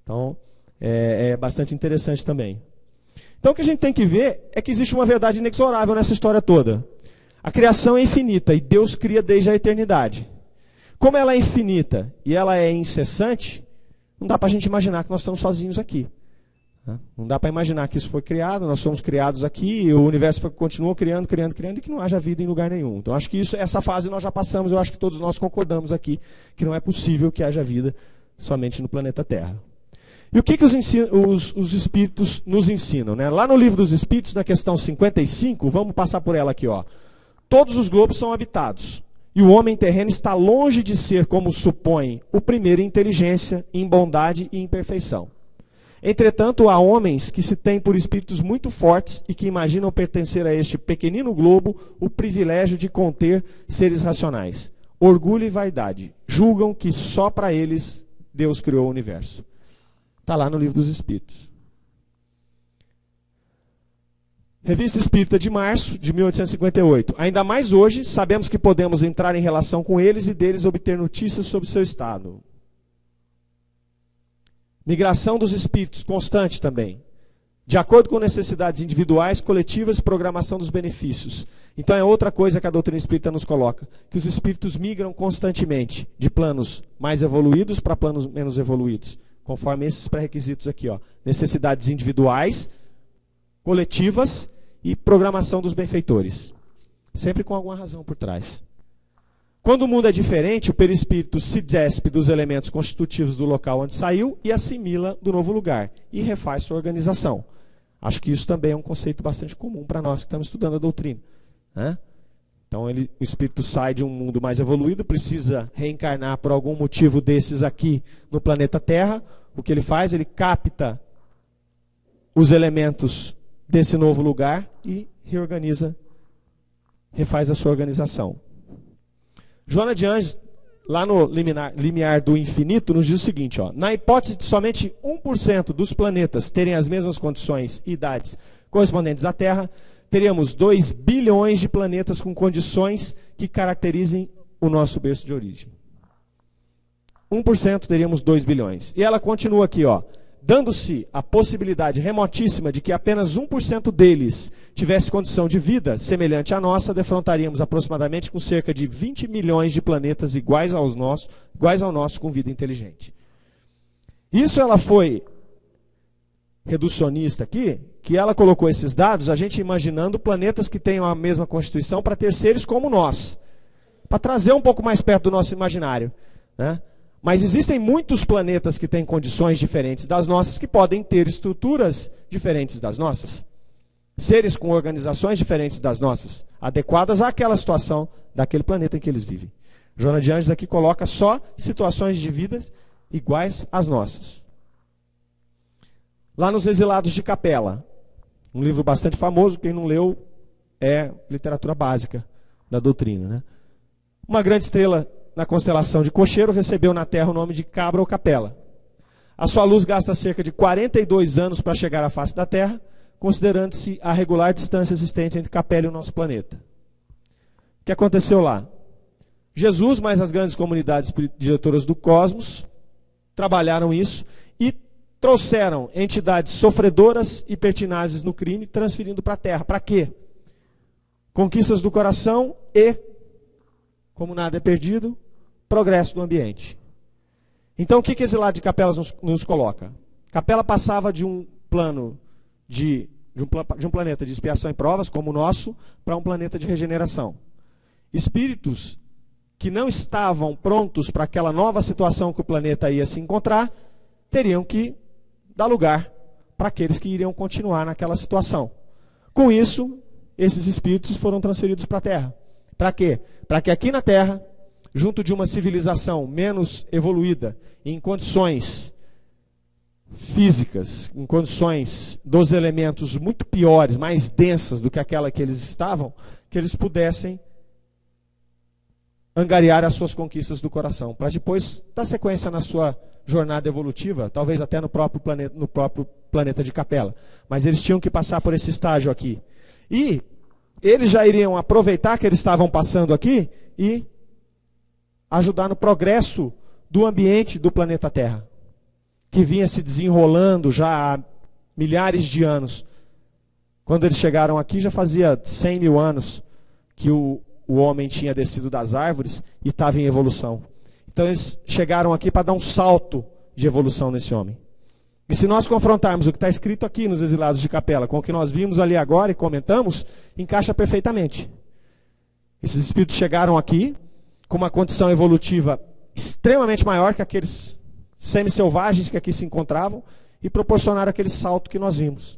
Então, é bastante interessante também. Então, o que a gente tem que ver é que existe uma verdade inexorável nessa história toda. A criação é infinita e Deus cria desde a eternidade. Como ela é infinita e ela é incessante, não dá para a gente imaginar que nós estamos sozinhos aqui. Não dá para imaginar que isso foi criado, nós somos criados aqui, e o universo continuou criando, e que não haja vida em lugar nenhum. Então acho que essa fase nós já passamos, eu acho que todos nós concordamos aqui, que não é possível que haja vida somente no planeta Terra. E o que os Espíritos nos ensinam? Né? Lá no Livro dos Espíritos, na questão 55, vamos passar por ela aqui. Ó. Todos os globos são habitados. E o homem terreno está longe de ser, como supõe, o primeiro em inteligência, em bondade e em perfeição. Entretanto, há homens que se têm por espíritos muito fortes e que imaginam pertencer a este pequenino globo o privilégio de conter seres racionais. Orgulho e vaidade. Julgam que só para eles Deus criou o universo. Está lá no Livro dos Espíritos. Revista Espírita de março de 1858. Ainda mais hoje, sabemos que podemos entrar em relação com eles e deles obter notícias sobre seu estado. Migração dos espíritos, constante também. De acordo com necessidades individuais, coletivas e programação dos benefícios. Então é outra coisa que a doutrina espírita nos coloca, que os espíritos migram constantemente de planos mais evoluídos para planos menos evoluídos, conforme esses pré-requisitos aqui, ó. Necessidades individuais, coletivas e programação dos benfeitores. Sempre com alguma razão por trás. Quando o mundo é diferente, o perispírito se despe dos elementos constitutivos do local onde saiu e assimila do novo lugar e refaz sua organização. Acho que isso também é um conceito bastante comum para nós que estamos estudando a doutrina, né? Então o espírito sai de um mundo mais evoluído, precisa reencarnar por algum motivo desses aqui no planeta Terra. O que ele faz? Ele capta os elementos desse novo lugar e reorganiza, refaz a sua organização. Joana de Anjos, lá no limiar do infinito, nos diz o seguinte, ó, na hipótese de somente 1% dos planetas terem as mesmas condições e idades correspondentes à Terra, teríamos 2 bilhões de planetas com condições que caracterizem o nosso berço de origem. 1% teríamos 2 bilhões. E ela continua aqui, ó, dando-se a possibilidade remotíssima de que apenas 1% deles tivesse condição de vida semelhante à nossa, defrontaríamos aproximadamente com cerca de 20 milhões de planetas iguais ao nosso com vida inteligente. Isso ela foi reducionista aqui, que ela colocou esses dados, a gente imaginando planetas que tenham a mesma constituição para ter seres como nós, para trazer um pouco mais perto do nosso imaginário, né? Mas existem muitos planetas que têm condições diferentes das nossas, que podem ter estruturas diferentes das nossas. Seres com organizações diferentes das nossas, adequadas àquela situação daquele planeta em que eles vivem. Joana de Anjos aqui coloca só situações de vidas iguais às nossas. Lá nos Exilados de Capela, um livro bastante famoso, quem não leu é literatura básica da doutrina, né? Uma grande estrela na constelação de Cocheiro, recebeu na Terra o nome de Cabra ou Capela. A sua luz gasta cerca de 42 anos para chegar à face da Terra, considerando-se a regular distância existente entre Capela e o nosso planeta. O que aconteceu lá? Jesus, mais as grandes comunidades diretoras do cosmos, trabalharam isso e trouxeram entidades sofredoras e pertinazes no crime, transferindo para a Terra. Para quê? Conquistas do coração e, como nada é perdido, progresso do ambiente. Então o que esse lado de Capelas nos coloca? Capela passava de um plano de um planeta de expiação e provas, como o nosso, para um planeta de regeneração. Espíritos que não estavam prontos para aquela nova situação que o planeta ia se encontrar, teriam que dar lugar para aqueles que iriam continuar naquela situação. Com isso, esses espíritos foram transferidos para a Terra. Para quê? Para que aqui na Terra, junto de uma civilização menos evoluída, em condições físicas, em condições dos elementos muito piores, mais densas do que aquela que eles estavam, que eles pudessem angariar as suas conquistas do coração, para depois dar sequência na sua jornada evolutiva, talvez até no próprio planeta de Capela. Mas eles tinham que passar por esse estágio aqui. E eles já iriam aproveitar que eles estavam passando aqui e ajudar no progresso do ambiente do planeta Terra, que vinha se desenrolando já há milhares de anos. Quando eles chegaram aqui, já fazia 100 mil anos que o homem tinha descido das árvores e estava em evolução. Então eles chegaram aqui para dar um salto de evolução nesse homem. E se nós confrontarmos o que está escrito aqui nos Exilados de Capela com o que nós vimos ali agora e comentamos, encaixa perfeitamente. Esses espíritos chegaram aqui com uma condição evolutiva extremamente maior que aqueles semi-selvagens que aqui se encontravam e proporcionaram aquele salto que nós vimos.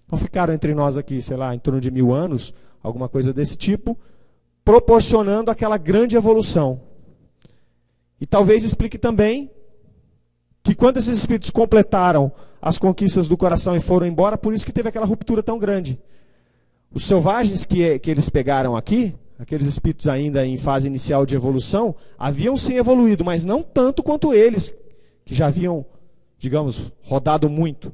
Então ficaram entre nós aqui, sei lá, em torno de 1000 anos, alguma coisa desse tipo, proporcionando aquela grande evolução. E talvez explique também que quando esses espíritos completaram as conquistas do coração e foram embora, por isso que teve aquela ruptura tão grande. Os selvagens que eles pegaram aqui, aqueles espíritos ainda em fase inicial de evolução, haviam sim evoluído, mas não tanto quanto eles, que já haviam, digamos, rodado muito.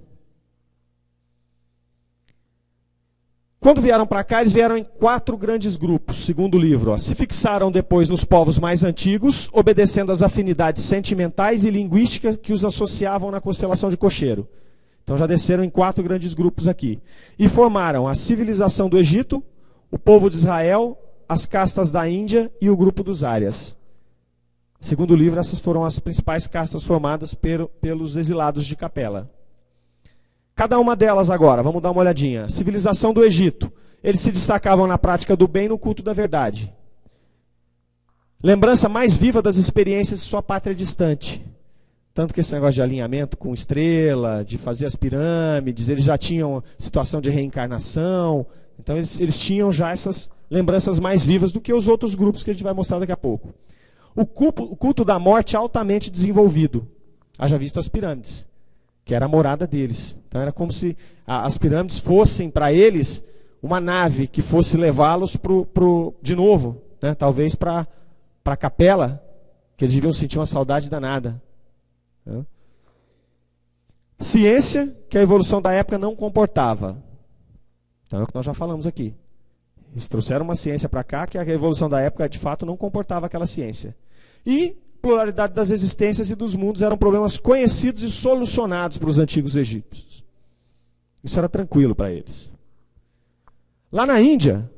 Quando vieram para cá, eles vieram em 4 grandes grupos, segundo o livro. Ó. Se fixaram depois nos povos mais antigos, obedecendo às afinidades sentimentais e linguísticas que os associavam na constelação de Cocheiro. Então já desceram em 4 grandes grupos aqui. E formaram a civilização do Egito, o povo de Israel, as castas da Índia e o grupo dos Árias. Segundo o livro, essas foram as principais castas formadas pelos exilados de Capela. Cada uma delas agora, vamos dar uma olhadinha. Civilização do Egito. Eles se destacavam na prática do bem e no culto da verdade. Lembrança mais viva das experiências de sua pátria distante. Tanto que esse negócio de alinhamento com estrela, de fazer as pirâmides, eles já tinham situação de reencarnação. Então eles tinham já essas lembranças mais vivas do que os outros grupos que a gente vai mostrar daqui a pouco. O culto da morte altamente desenvolvido. Haja visto as pirâmides, que era a morada deles. Então era como se as pirâmides fossem para eles uma nave que fosse levá-los de novo, né? Talvez para a capela, que eles deviam sentir uma saudade danada. Né? Ciência que a evolução da época não comportava. Então é o que nós já falamos aqui. Eles trouxeram uma ciência para cá que a evolução da época de fato não comportava aquela ciência. E pluralidade das existências e dos mundos eram problemas conhecidos e solucionados para os antigos egípcios. Isso era tranquilo para eles. Lá na Índia,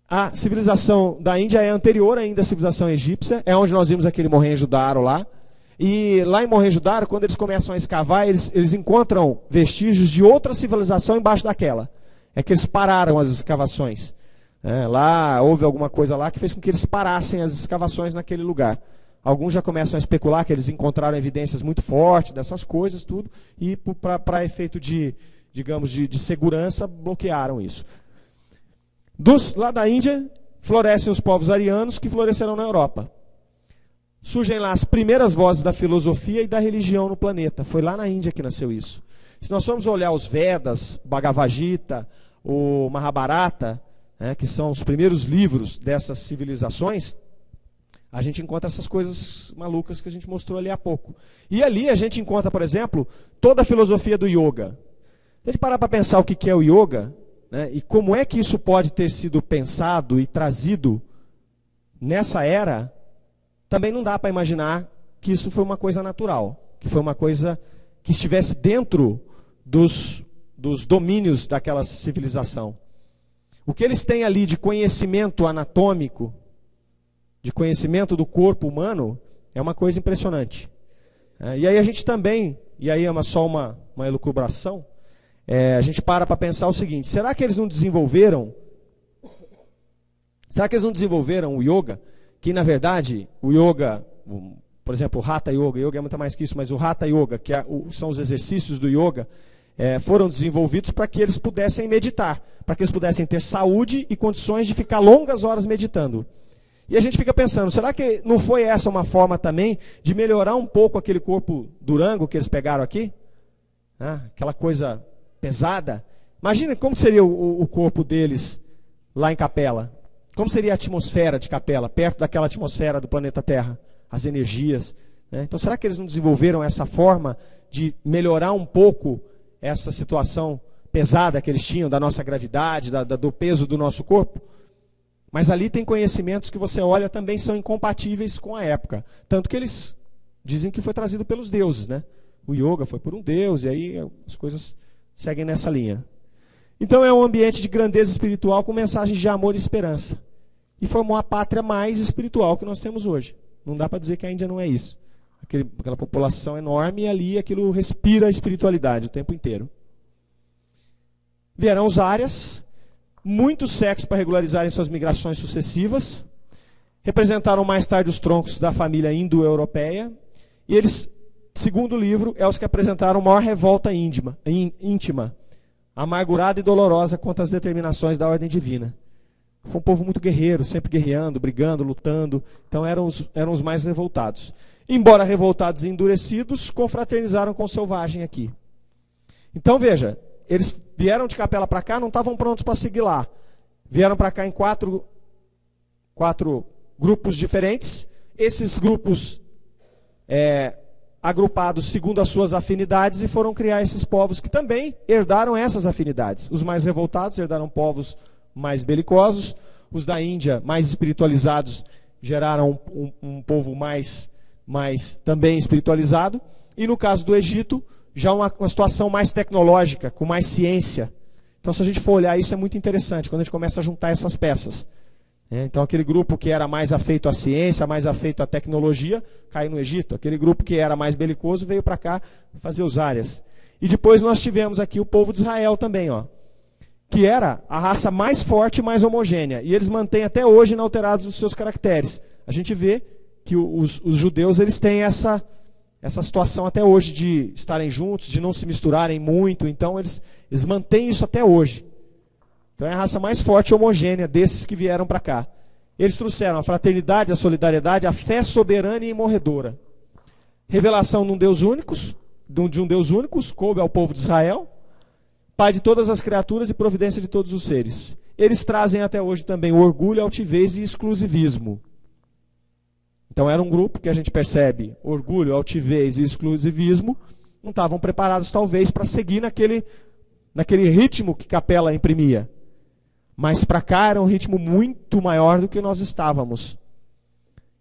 a civilização da Índia é anterior ainda à civilização egípcia, é onde nós vimos aquele Mohenjo-Daro lá. E lá em Mohenjo-Daro, quando eles começam a escavar, eles encontram vestígios de outra civilização embaixo daquela. É que eles pararam as escavações. Lá houve alguma coisa lá que fez com que eles parassem as escavações naquele lugar. Alguns já começam a especular que eles encontraram evidências muito fortes dessas coisas, tudo, e para efeito de, digamos, de segurança, bloquearam isso. Lá da Índia, florescem os povos arianos que florescerão na Europa. Surgem lá as primeiras vozes da filosofia e da religião no planeta. Foi lá na Índia que nasceu isso. Se nós formos olhar os Vedas, o Bhagavad Gita, o Mahabharata, que são os primeiros livros dessas civilizações, a gente encontra essas coisas malucas que a gente mostrou ali há pouco. E ali a gente encontra, por exemplo, toda a filosofia do yoga. Se a gente parar para pensar o que é o yoga, né, e como é que isso pode ter sido pensado e trazido nessa era, também não dá para imaginar que isso foi uma coisa natural, que foi uma coisa que estivesse dentro dos domínios daquela civilização. O que eles têm ali de conhecimento anatômico, de conhecimento do corpo humano, é uma coisa impressionante. E aí a gente também, e aí é só uma elucubração, a gente para pensar o seguinte: será que eles não desenvolveram o yoga? Que na verdade o yoga, por exemplo, o Hatha Yoga, yoga é muito mais que isso, mas o Hatha Yoga, que são os exercícios do yoga, foram desenvolvidos para que eles pudessem meditar, para que eles pudessem ter saúde e condições de ficar longas horas meditando. E a gente fica pensando, será que não foi essa uma forma também de melhorar um pouco aquele corpo durango que eles pegaram aqui? Aquela coisa pesada. Imagina como seria o corpo deles lá em Capela. Como seria a atmosfera de Capela, perto daquela atmosfera do planeta Terra? As energias. Né? Então, será que eles não desenvolveram essa forma de melhorar um pouco essa situação pesada que eles tinham, da nossa gravidade, do peso do nosso corpo? Mas ali tem conhecimentos que você olha também são incompatíveis com a época. Tanto que eles dizem que foi trazido pelos deuses. Né? O yoga foi por um deus, e aí as coisas seguem nessa linha. Então é um ambiente de grandeza espiritual com mensagens de amor e esperança. E formou a pátria mais espiritual que nós temos hoje. Não dá para dizer que a Índia não é isso. Aquela população enorme, e ali aquilo respira a espiritualidade o tempo inteiro. Vieram os Árias, muitos séculos para regularizarem suas migrações sucessivas. Representaram mais tarde os troncos da família indo-europeia. E eles, segundo o livro, é os que apresentaram a maior revolta íntima, amargurada e dolorosa contra as determinações da ordem divina. Foi um povo muito guerreiro, sempre guerreando, brigando, lutando. Então eram os mais revoltados. Embora revoltados e endurecidos, confraternizaram com o selvagem aqui. Então veja, eles vieram de Capela para cá, não estavam prontos para seguir lá. Vieram para cá em quatro grupos diferentes. Esses grupos agrupados segundo as suas afinidades e foram criar esses povos que também herdaram essas afinidades. Os mais revoltados herdaram povos mais belicosos, os da Índia, mais espiritualizados, geraram um povo mais também espiritualizado, e no caso do Egito, já uma situação mais tecnológica, com mais ciência. Então, se a gente for olhar isso, é muito interessante, quando a gente começa a juntar essas peças. Então, aquele grupo que era mais afeito à ciência, mais afeito à tecnologia, caiu no Egito. Aquele grupo que era mais belicoso veio para cá fazer os áreas. E depois nós tivemos aqui o povo de Israel também, ó, que era a raça mais forte e mais homogênea. E eles mantêm até hoje inalterados os seus caracteres. A gente vê que os judeus eles têm essa situação até hoje de estarem juntos, de não se misturarem muito. Então, eles mantêm isso até hoje. Então é a raça mais forte e homogênea desses que vieram para cá. Eles trouxeram a fraternidade, a solidariedade, a fé soberana e imorredora. Revelação de um Deus único, coube ao povo de Israel, Pai de todas as criaturas e providência de todos os seres. Eles trazem até hoje também o orgulho, altivez e exclusivismo. Então era um grupo que a gente percebe orgulho, altivez e exclusivismo, não estavam preparados talvez para seguir naquele ritmo que Capela imprimia. Mas para cá era um ritmo muito maior do que nós estávamos.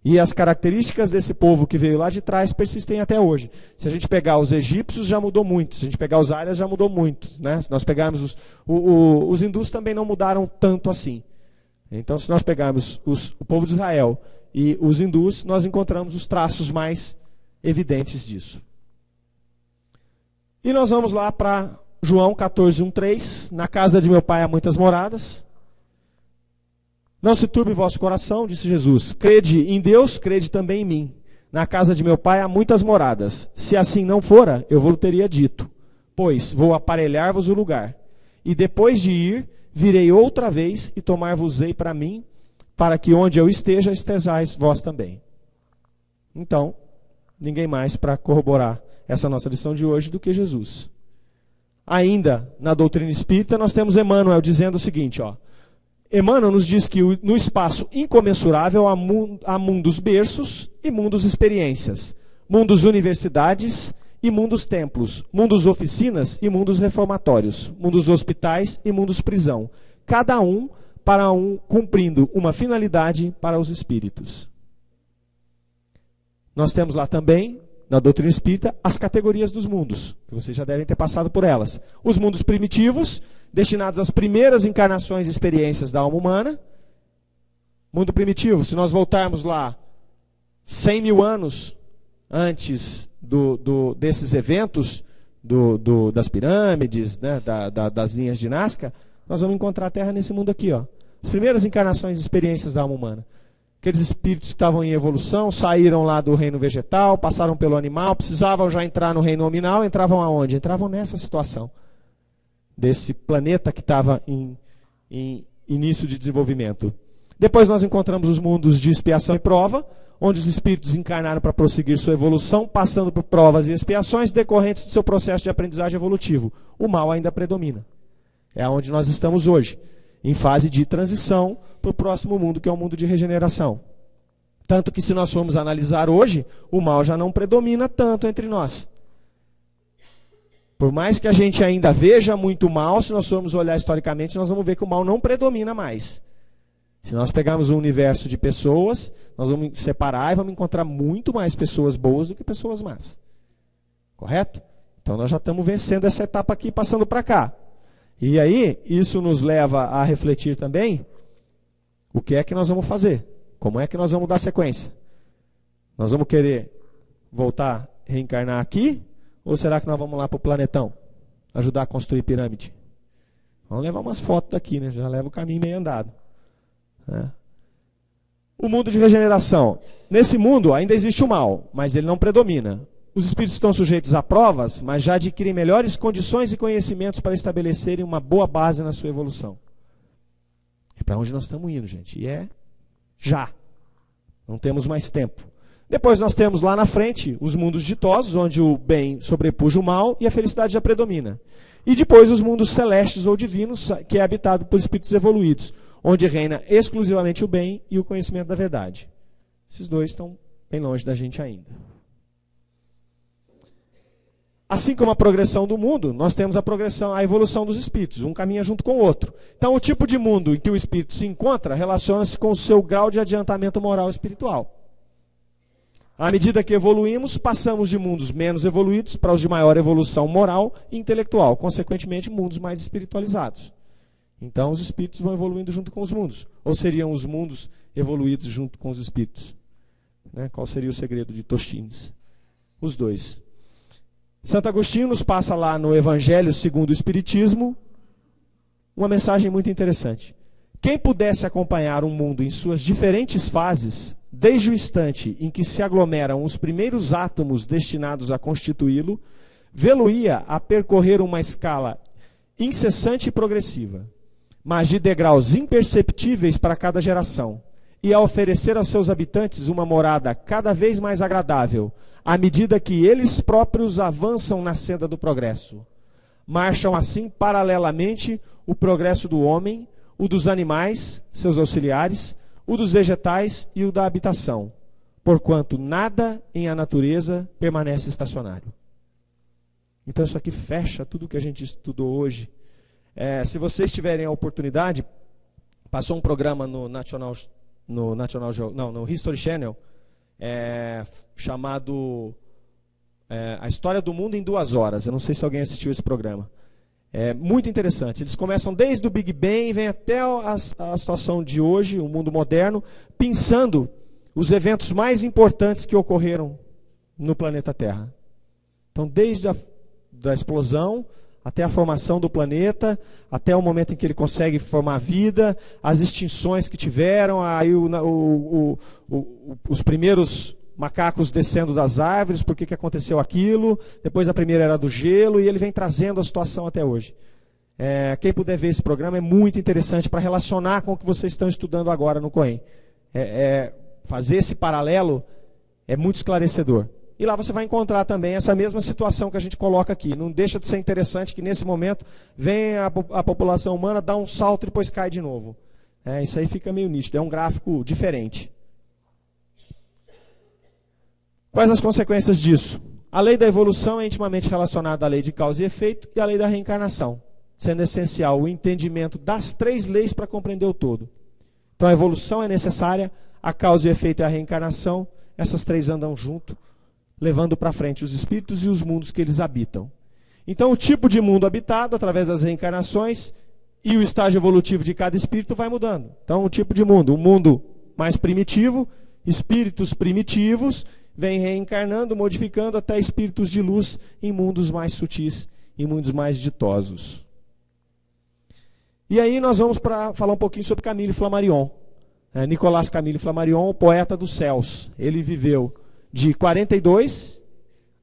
E as características desse povo que veio lá de trás persistem até hoje. Se a gente pegar os egípcios, já mudou muito. Se a gente pegar os árias, já mudou muito. Né? Se nós pegarmos os hindus, também não mudaram tanto assim. Então, se nós pegarmos o povo de Israel e os hindus, nós encontramos os traços mais evidentes disso. E nós vamos lá para João 14:1-3. Na casa de meu pai há muitas moradas. Não se turbe vosso coração, disse Jesus. Crede em Deus, crede também em mim. Na casa de meu pai há muitas moradas. Se assim não fora, eu vos teria dito. Pois vou aparelhar-vos o lugar. E depois de ir, virei outra vez e tomar-vos-ei para mim, para que onde eu esteja, estejais vós também. Então, ninguém mais para corroborar essa nossa lição de hoje do que Jesus. Ainda na doutrina espírita, nós temos Emmanuel dizendo o seguinte, ó. Emmanuel nos diz que no espaço incomensurável há mundos berços e mundos experiências, mundos universidades e mundos templos, mundos oficinas e mundos reformatórios, mundos hospitais e mundos prisão, cada um cumprindo uma finalidade para os espíritos. Nós temos lá também, na doutrina espírita, as categorias dos mundos, que vocês já devem ter passado por elas. Os mundos primitivos, destinados às primeiras encarnações e experiências da alma humana. Mundo primitivo, se nós voltarmos lá 100 mil anos antes desses eventos, das pirâmides, né, das linhas de Nazca, nós vamos encontrar a Terra nesse mundo aqui, ó. As primeiras encarnações e experiências da alma humana. Aqueles espíritos que estavam em evolução, saíram lá do reino vegetal, passaram pelo animal, precisavam já entrar no reino nominal, entravam aonde? Entravam nessa situação. Desse planeta que estava em início de desenvolvimento. Depois nós encontramos os mundos de expiação e prova, onde os espíritos encarnaram para prosseguir sua evolução, passando por provas e expiações decorrentes do seu processo de aprendizagem evolutivo. O mal ainda predomina. É onde nós estamos hoje, em fase de transição para o próximo mundo, que é o mundo de regeneração. Tanto que se nós formos analisar hoje, o mal já não predomina tanto entre nós. Por mais que a gente ainda veja muito mal, se nós formos olhar historicamente, nós vamos ver que o mal não predomina mais. Se nós pegarmos um universo de pessoas, nós vamos separar e vamos encontrar muito mais pessoas boas do que pessoas más. Correto? Então nós já estamos vencendo essa etapa aqui, passando para cá. E aí, isso nos leva a refletir também o que é que nós vamos fazer. Como é que nós vamos dar sequência? Nós vamos querer voltar, reencarnar aqui? Ou será que nós vamos lá para o planetão? Ajudar a construir pirâmide? Vamos levar umas fotos daqui, né? Já leva o caminho meio andado. O mundo de regeneração. Nesse mundo ainda existe o mal, mas ele não predomina. Os espíritos estão sujeitos a provas, mas já adquirem melhores condições e conhecimentos para estabelecerem uma boa base na sua evolução. É para onde nós estamos indo, gente. E é já. Não temos mais tempo. Depois nós temos lá na frente os mundos ditosos, onde o bem sobrepuja o mal e a felicidade já predomina. E depois os mundos celestes ou divinos, que é habitado por espíritos evoluídos, onde reina exclusivamente o bem e o conhecimento da verdade. Esses dois estão bem longe da gente ainda. Assim como a progressão do mundo, nós temos a evolução dos espíritos, um caminha junto com o outro. Então, o tipo de mundo em que o espírito se encontra relaciona-se com o seu grau de adiantamento moral e espiritual. À medida que evoluímos, passamos de mundos menos evoluídos para os de maior evolução moral e intelectual, consequentemente, mundos mais espiritualizados. Então, os espíritos vão evoluindo junto com os mundos. Ou seriam os mundos evoluídos junto com os espíritos? Né? Qual seria o segredo de Tostines? Os dois. Santo Agostinho nos passa lá no Evangelho segundo o Espiritismo uma mensagem muito interessante. Quem pudesse acompanhar um mundo em suas diferentes fases, desde o instante em que se aglomeram os primeiros átomos destinados a constituí-lo, vê-lo-ia a percorrer uma escala incessante e progressiva, mas de degraus imperceptíveis para cada geração, e a oferecer a seus habitantes uma morada cada vez mais agradável, à medida que eles próprios avançam na senda do progresso. Marcham assim paralelamente o progresso do homem, o dos animais, seus auxiliares, o dos vegetais e o da habitação, porquanto nada em a natureza permanece estacionário. Então isso aqui fecha tudo que a gente estudou hoje. Se vocês tiverem a oportunidade, passou um programa no History Channel, chamado A História do Mundo em 2 horas. Eu não sei se alguém assistiu esse programa. É muito interessante. Eles começam desde o Big Bang e vêm até a situação de hoje, o mundo moderno, pensando os eventos mais importantes que ocorreram no planeta Terra. Então, desde da explosão até a formação do planeta, até o momento em que ele consegue formar vida, as extinções que tiveram, aí os primeiros macacos descendo das árvores, por que aconteceu aquilo, depois a primeira era do gelo, e ele vem trazendo a situação até hoje. Quem puder ver esse programa é muito interessante para relacionar com o que vocês estão estudando agora no COEM. Fazer esse paralelo é muito esclarecedor. E lá você vai encontrar também essa mesma situação que a gente coloca aqui. Não deixa de ser interessante que nesse momento vem a população humana, dá um salto e depois cai de novo. Isso aí fica meio nítido, é um gráfico diferente. Quais as consequências disso? A lei da evolução é intimamente relacionada à lei de causa e efeito e à lei da reencarnação, sendo essencial o entendimento das 3 leis para compreender o todo. Então a evolução é necessária, a causa e efeito e a reencarnação, essas 3 andam junto, levando para frente os espíritos e os mundos que eles habitam. Então o tipo de mundo habitado, através das reencarnações, e o estágio evolutivo de cada espírito vai mudando. Então o tipo de mundo, o mundo mais primitivo, espíritos primitivos, vem reencarnando, modificando até espíritos de luz em mundos mais sutis, em mundos mais ditosos. E aí nós vamos falar um pouquinho sobre Camille Flammarion. Nicolas Camille Flammarion, o poeta dos céus. Ele viveu de 42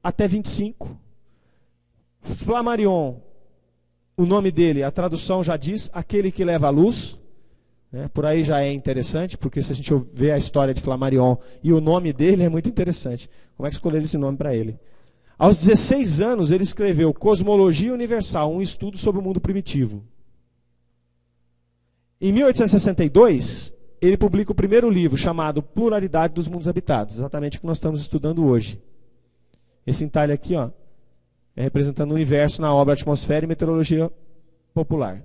até 25. Flammarion, o nome dele, a tradução já diz, aquele que leva a luz. Por aí já é interessante, porque se a gente ver a história de Flammarion e o nome dele é muito interessante. Como é que escolheram esse nome para ele? Aos 16 anos ele escreveu Cosmologia Universal, um estudo sobre o mundo primitivo. Em 1862, ele publica o primeiro livro, chamado Pluralidade dos Mundos Habitados, exatamente o que nós estamos estudando hoje. Esse entalhe aqui, é representando o universo na obra Atmosfera e Meteorologia Popular.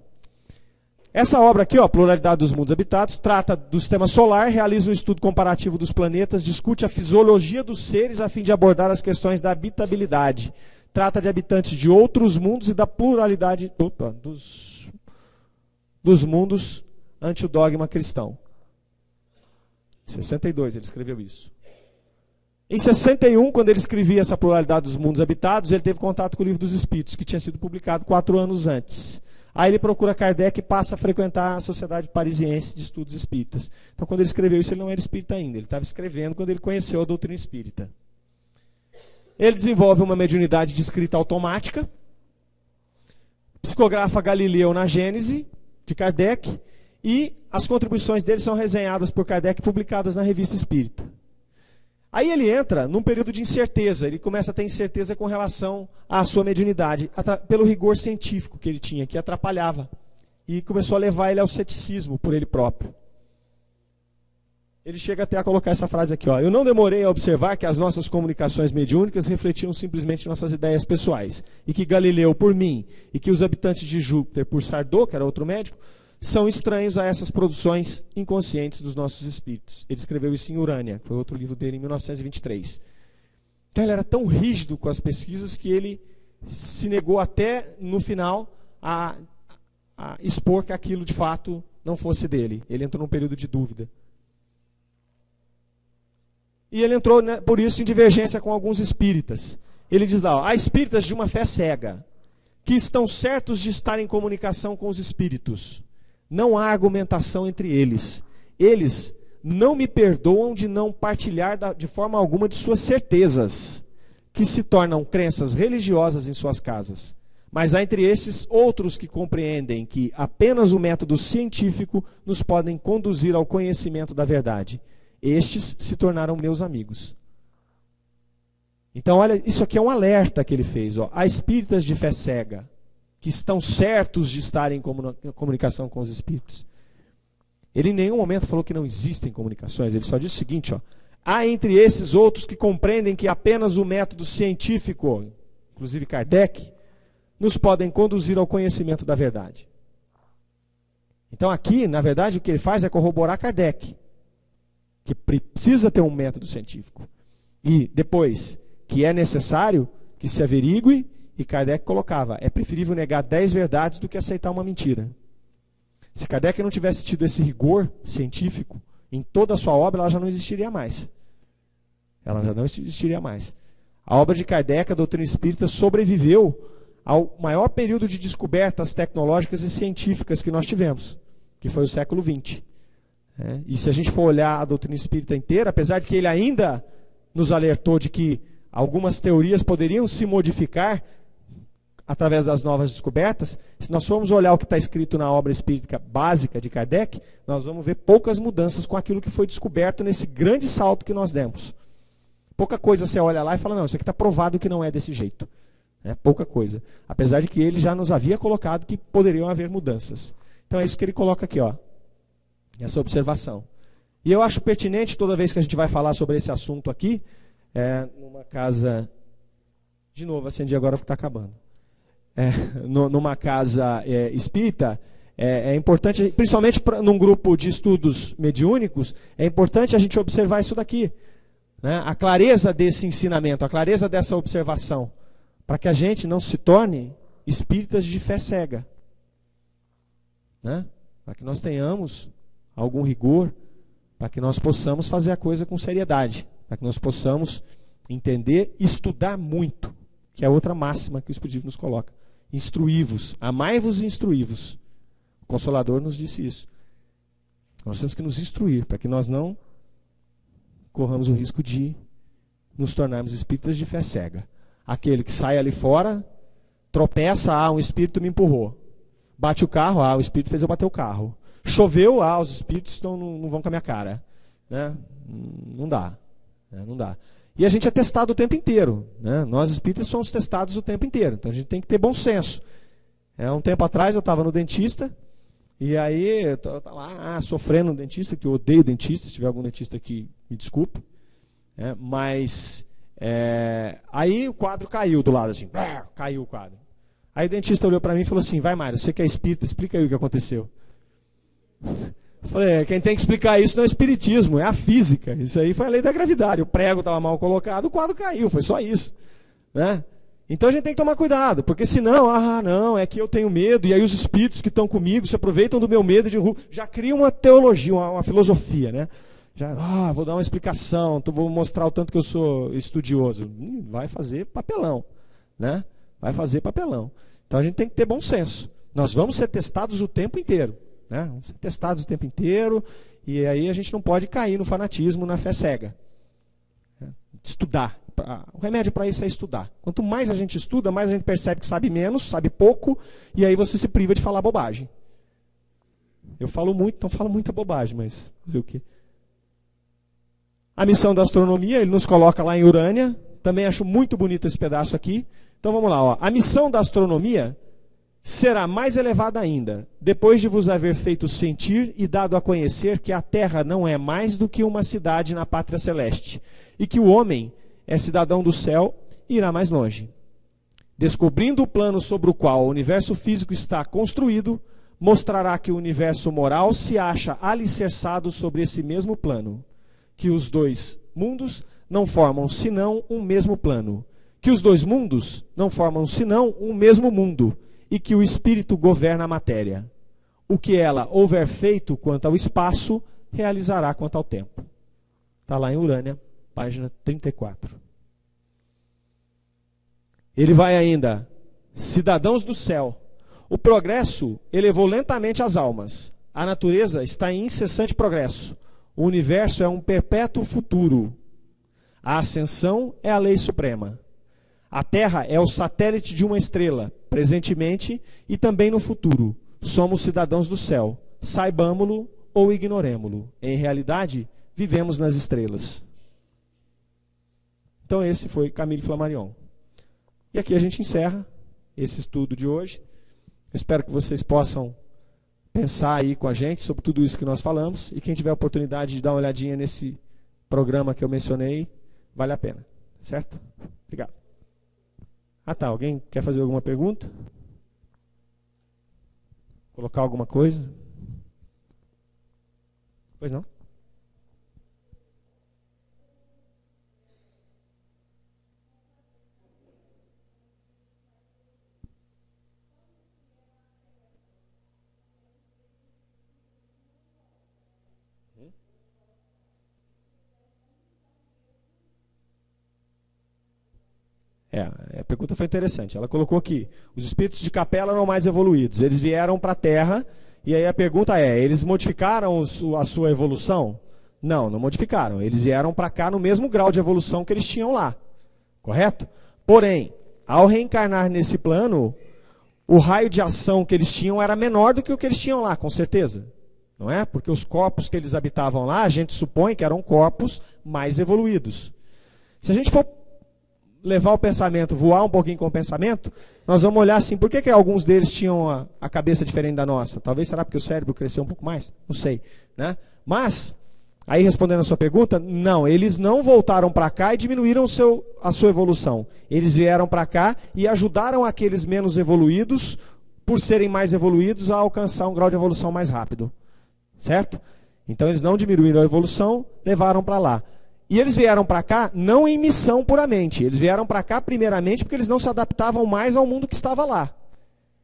Essa obra aqui, Pluralidade dos Mundos Habitados, trata do sistema solar, realiza um estudo comparativo dos planetas, discute a fisiologia dos seres a fim de abordar as questões da habitabilidade. Trata de habitantes de outros mundos e da pluralidade dos mundos ante o dogma cristão. Em 62 ele escreveu isso. Em 61, quando ele escrevia essa Pluralidade dos Mundos Habitados, ele teve contato com o Livro dos Espíritos, que tinha sido publicado 4 anos antes. Aí ele procura Kardec e passa a frequentar a Sociedade Parisiense de Estudos Espíritas. Então, quando ele escreveu isso, ele não era espírita ainda. Ele estava escrevendo quando ele conheceu a doutrina espírita. Ele desenvolve uma mediunidade de escrita automática, psicografa Galileu na Gênese, de Kardec, e as contribuições dele são resenhadas por Kardec e publicadas na Revista Espírita. Aí ele entra num período de incerteza, ele começa a ter incerteza com relação à sua mediunidade, pelo rigor científico que ele tinha, que atrapalhava. E começou a levar ele ao ceticismo por ele próprio. ele chega até a colocar essa frase aqui, ó: eu não demorei a observar que as nossas comunicações mediúnicas refletiam simplesmente nossas ideias pessoais, e que Galileu por mim, e que os habitantes de Júpiter por Sardô, que era outro médico, são estranhos a essas produções inconscientes dos nossos espíritos. Ele escreveu isso em Urânia, que foi outro livro dele, em 1923. Então ele era tão rígido com as pesquisas que ele se negou até, no final, a expor que aquilo de fato não fosse dele. Ele entrou num período de dúvida. E ele entrou, né, por isso, em divergência com alguns espíritas. Ele diz lá, ó: há espíritas de uma fé cega, que estão certos de estar em comunicação com os espíritos. Não há argumentação entre eles. Eles não me perdoam de não partilhar de forma alguma de suas certezas, que se tornam crenças religiosas em suas casas. Mas há entre esses outros que compreendem que apenas o método científico nos podem conduzir ao conhecimento da verdade. Estes se tornaram meus amigos. Então, olha, isso aqui é um alerta que ele fez. Ó. Há espíritas de fé cega, que estão certos de estarem em comunicação com os espíritos. Ele em nenhum momento falou que não existem comunicações. Ele só disse o seguinte, ó: há entre esses outros que compreendem que apenas o método científico, inclusive Kardec, nos podem conduzir ao conhecimento da verdade. Então aqui, na verdade, o que ele faz é corroborar Kardec, que precisa ter um método científico. E depois, que é necessário que se averigue, e Kardec colocava, é preferível negar 10 verdades do que aceitar uma mentira. Se Kardec não tivesse tido esse rigor científico em toda a sua obra, ela já não existiria mais. Ela já não existiria mais. A obra de Kardec, a doutrina espírita, sobreviveu ao maior período de descobertas tecnológicas e científicas que nós tivemos, que foi o século XX. E se a gente for olhar a doutrina espírita inteira, apesar de que ele ainda nos alertou de que algumas teorias poderiam se modificar através das novas descobertas, se nós formos olhar o que está escrito na obra espírita básica de Kardec, nós vamos ver poucas mudanças com aquilo que foi descoberto nesse grande salto que nós demos. Pouca coisa você olha lá e fala, não, isso aqui está provado que não é desse jeito. Pouca coisa. Apesar de que ele já nos havia colocado que poderiam haver mudanças. Então é isso que ele coloca aqui, ó, essa observação. E eu acho pertinente, toda vez que a gente vai falar sobre esse assunto aqui, numa casa... De novo, acendi agora porque está acabando. Numa casa espírita, é importante, principalmente num grupo de estudos mediúnicos, é importante a gente observar isso daqui. Né? A clareza desse ensinamento, a clareza dessa observação, para que a gente não se torne espíritas de fé cega. Né? Para que nós tenhamos algum rigor, para que nós possamos fazer a coisa com seriedade, para que nós possamos entender, estudar muito, que é outra máxima que o Espiritismo nos coloca. Instruí-vos, amai-vos e instruí-vos. O Consolador nos disse isso. Nós temos que nos instruir, para que nós não corramos o risco de nos tornarmos espíritas de fé cega. Aquele que sai ali fora, tropeça, um espírito me empurrou. Bate o carro, o espírito fez eu bater o carro. Choveu, os espíritos não vão com a minha cara. Né? Não dá. Não dá. E a gente é testado o tempo inteiro. Né? Nós espíritas somos testados o tempo inteiro. Então a gente tem que ter bom senso. Um tempo atrás eu estava no dentista, e aí eu estava lá sofrendo no dentista, que eu odeio dentista, se tiver algum dentista aqui, me desculpe. Mas aí o quadro caiu do lado, assim, caiu o quadro. Aí o dentista olhou para mim e falou assim, vai Mário, você que é espírita, explica aí o que aconteceu. Eu falei, quem tem que explicar isso não é o espiritismo, é a física. Isso aí foi a lei da gravidade. O prego estava mal colocado, o quadro caiu, foi só isso. Né? Então a gente tem que tomar cuidado, porque senão, não, é que eu tenho medo, e aí os espíritos que estão comigo se aproveitam do meu medo, já criam uma teologia, uma filosofia, né? Já, vou dar uma explicação, então vou mostrar o tanto que eu sou estudioso. Vai fazer papelão, né? Vai fazer papelão. Então a gente tem que ter bom senso. Nós vamos ser testados o tempo inteiro. Né? Vamos ser testados o tempo inteiro, e aí a gente não pode cair no fanatismo, na fé cega. Estudar. O remédio para isso é estudar. Quanto mais a gente estuda, mais a gente percebe que sabe menos, sabe pouco, e aí você se priva de falar bobagem. Eu falo muito, então falo muita bobagem, mas fazer o quê? A missão da astronomia, ele nos coloca lá em Urânia. Também acho muito bonito esse pedaço aqui. Então vamos lá. A missão da astronomia será mais elevada ainda, depois de vos haver feito sentir e dado a conhecer que a terra não é mais do que uma cidade na pátria celeste, e que o homem é cidadão do céu e irá mais longe. Descobrindo o plano sobre o qual o universo físico está construído, mostrará que o universo moral se acha alicerçado sobre esse mesmo plano, que os dois mundos não formam senão um mesmo plano, que os dois mundos não formam senão um mesmo mundo, e que o espírito governa a matéria. O que ela houver feito quanto ao espaço, realizará quanto ao tempo. Está lá em Urânia, página 34. Ele vai ainda, cidadãos do céu. O progresso elevou lentamente as almas. A natureza está em incessante progresso. O universo é um perpétuo futuro. A ascensão é a lei suprema. A Terra é o satélite de uma estrela, presentemente e também no futuro. Somos cidadãos do céu. Saibamo-lo ou ignoremo-lo. Em realidade, vivemos nas estrelas. Então esse foi Camille Flammarion. E aqui a gente encerra esse estudo de hoje. Eu espero que vocês possam pensar aí com a gente sobre tudo isso que nós falamos. E quem tiver a oportunidade de dar uma olhadinha nesse programa que eu mencionei, vale a pena. Certo? Obrigado. Ah tá, alguém quer fazer alguma pergunta? Colocar alguma coisa? Pois não? A pergunta foi interessante. Ela colocou que os espíritos de capela eram mais evoluídos. Eles vieram para a Terra, e aí a pergunta é, eles modificaram a sua evolução? Não, não modificaram. Eles vieram para cá no mesmo grau de evolução que eles tinham lá. Correto? Porém, ao reencarnar nesse plano, o raio de ação que eles tinham era menor do que o que eles tinham lá, com certeza. Não é? Porque os corpos que eles habitavam lá, a gente supõe que eram corpos mais evoluídos. Se a gente for levar o pensamento, voar um pouquinho com o pensamento, nós vamos olhar assim, por que alguns deles tinham a cabeça diferente da nossa? Talvez será porque o cérebro cresceu um pouco mais? Não sei. Né? Mas, aí respondendo a sua pergunta, não, eles não voltaram para cá e diminuíram a sua evolução. Eles vieram para cá e ajudaram aqueles menos evoluídos, por serem mais evoluídos, a alcançar um grau de evolução mais rápido. Certo? Então eles não diminuíram a evolução, levaram para lá. E eles vieram para cá não em missão puramente. Eles vieram para cá primeiramente porque eles não se adaptavam mais ao mundo que estava lá.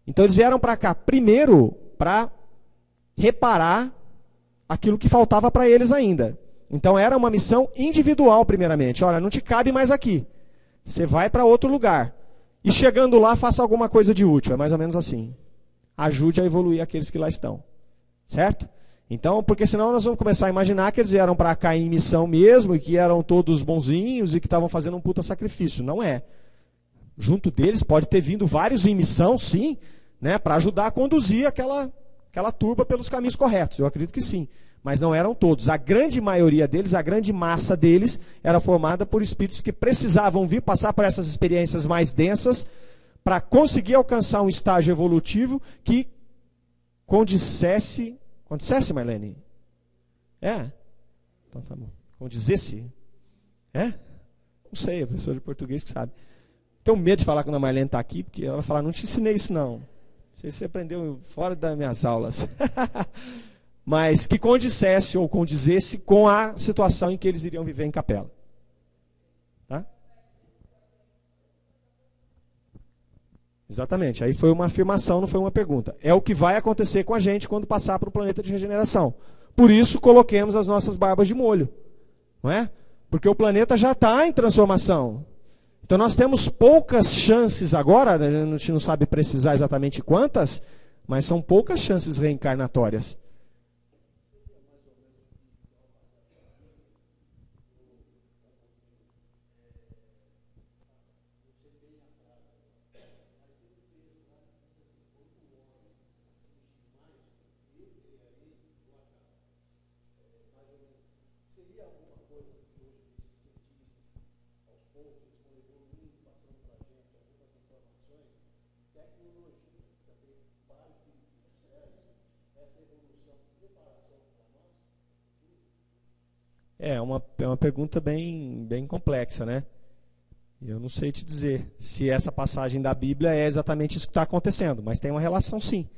Então eles vieram para cá primeiro para reparar aquilo que faltava para eles ainda. Então era uma missão individual primeiramente. Olha, não te cabe mais aqui. Você vai para outro lugar. E chegando lá, faça alguma coisa de útil. É mais ou menos assim. Ajude a evoluir aqueles que lá estão. Certo? Então, porque senão nós vamos começar a imaginar que eles vieram para cá em missão mesmo, e que eram todos bonzinhos e que estavam fazendo um puta sacrifício. Não é. Junto deles pode ter vindo vários em missão, sim, né, para ajudar a conduzir aquela turba pelos caminhos corretos. Eu acredito que sim. Mas não eram todos. A grande maioria deles, a grande massa deles, era formada por espíritos que precisavam vir passar por essas experiências mais densas para conseguir alcançar um estágio evolutivo que condissesse... Condissesse, Marlene? É? Então tá bom. Condizesse? É? Não sei, é professor de português que sabe. Tenho medo de falar quando a Marlene está aqui, porque ela vai falar, não te ensinei isso não. Não sei se você aprendeu fora das minhas aulas. Mas que condissesse ou condizesse com a situação em que eles iriam viver em capela. Tá? Exatamente, aí foi uma afirmação, não foi uma pergunta. É o que vai acontecer com a gente quando passar para o planeta de regeneração. Por isso, coloquemos as nossas barbas de molho. Não é? Porque o planeta já está em transformação. Então nós temos poucas chances agora, a gente não sabe precisar exatamente quantas, mas são poucas chances reencarnatórias. É uma pergunta bem complexa, né? Eu não sei te dizer se essa passagem da Bíblia é exatamente isso que está acontecendo, mas tem uma relação sim,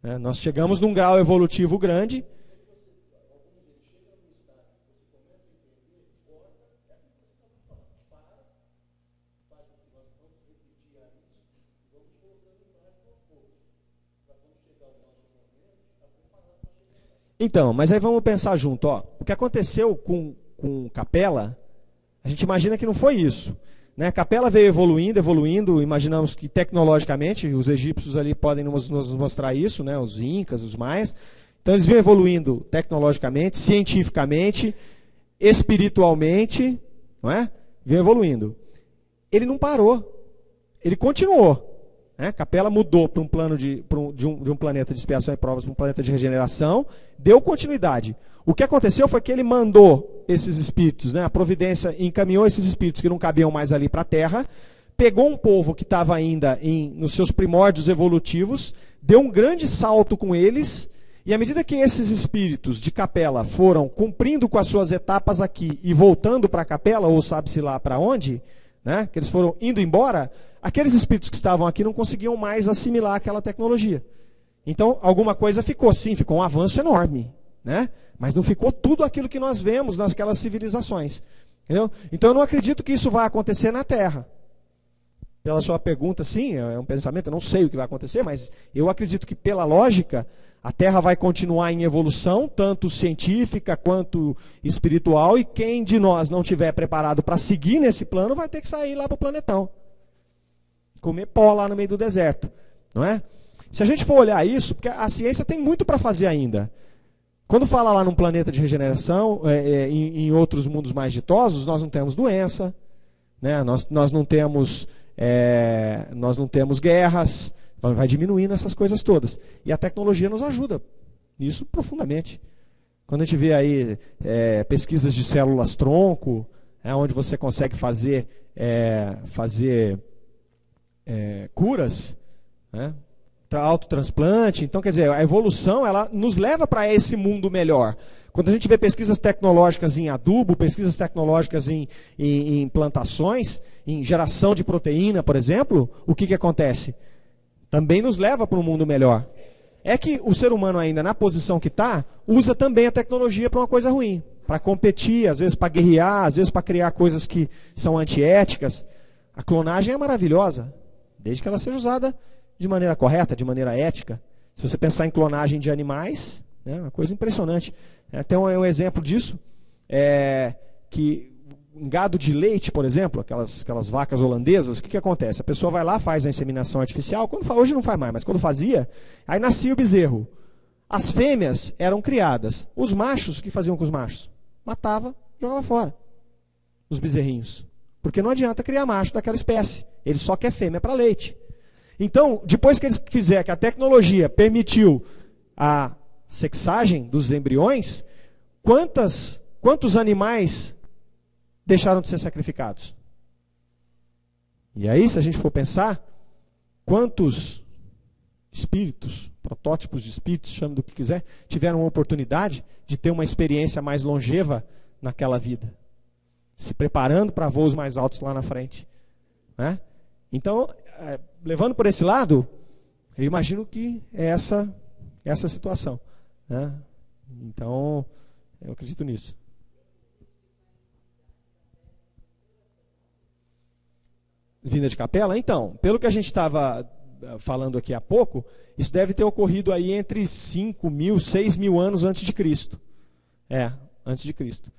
né? Nós chegamos num grau evolutivo grande. Então, mas aí vamos pensar junto, ó. O que aconteceu com Capela, a gente imagina que não foi isso, né? Capela veio evoluindo, imaginamos que tecnologicamente, os egípcios ali podem nos mostrar isso, né? Os incas, os maias. Então eles vinham evoluindo tecnologicamente, cientificamente, espiritualmente, não é? Vinham evoluindo. Ele não parou, ele continuou. Capela mudou para um plano de um planeta de expiação e provas para um planeta de regeneração, deu continuidade. O que aconteceu foi que ele mandou esses espíritos, né, a providência encaminhou esses espíritos que não cabiam mais ali para a Terra, pegou um povo que estava ainda nos seus primórdios evolutivos, deu um grande salto com eles, e à medida que esses espíritos de Capela foram cumprindo com as suas etapas aqui e voltando para a Capela, ou sabe-se lá para onde, né, que eles foram indo embora, aqueles espíritos que estavam aqui não conseguiam mais assimilar aquela tecnologia. Então, alguma coisa ficou, sim, ficou um avanço enorme, né? Mas não ficou tudo aquilo que nós vemos naquelas civilizações. Entendeu? Então, eu não acredito que isso vai acontecer na Terra. Pela sua pergunta, sim, é um pensamento, eu não sei o que vai acontecer, mas eu acredito que, pela lógica, a Terra vai continuar em evolução, tanto científica quanto espiritual, e quem de nós não estiver preparado para seguir nesse plano vai ter que sair lá para o planetão. Comer pó lá no meio do deserto, não é? Se a gente for olhar isso, porque a ciência tem muito para fazer ainda. Quando fala lá num planeta de regeneração, em outros mundos mais ditosos, nós não temos doença, né? nós não temos guerras, vai diminuindo essas coisas todas. E a tecnologia nos ajuda nisso profundamente. Quando a gente vê aí pesquisas de células-tronco, onde você consegue fazer curas, né? Autotransplante. Então, quer dizer, a evolução ela nos leva para esse mundo melhor. Quando a gente vê pesquisas tecnológicas em adubo, pesquisas tecnológicas em plantações, em geração de proteína, por exemplo, o que acontece? Também nos leva para um mundo melhor. É que o ser humano ainda, na posição que está, usa também a tecnologia para uma coisa ruim. Para competir, às vezes para guerrear, às vezes para criar coisas que são antiéticas. A clonagem é maravilhosa, desde que ela seja usada de maneira correta, de maneira ética. Se você pensar em clonagem de animais, é uma coisa impressionante. Tem um exemplo disso, que em gado de leite, por exemplo, aquelas vacas holandesas, o que acontece? A pessoa vai lá, faz a inseminação artificial, hoje não faz mais, mas quando fazia, aí nascia o bezerro. As fêmeas eram criadas. Os machos, o que faziam com os machos? Matava, jogava fora os bezerrinhos. Porque não adianta criar macho daquela espécie. Ele só quer fêmea para leite. Então, depois que eles fizeram, que a tecnologia permitiu a sexagem dos embriões, quantos animais deixaram de ser sacrificados? E aí, se a gente for pensar, quantos espíritos, protótipos de espíritos, chame do que quiser, tiveram a oportunidade de ter uma experiência mais longeva naquela vida, se preparando para voos mais altos lá na frente, né? Então, levando por esse lado, eu imagino que é essa situação, né? Então, eu acredito nisso. Vinda de Capela? Então, pelo que a gente estava falando aqui há pouco, isso deve ter ocorrido aí entre 5.000, 6.000 anos antes de Cristo. Antes de Cristo.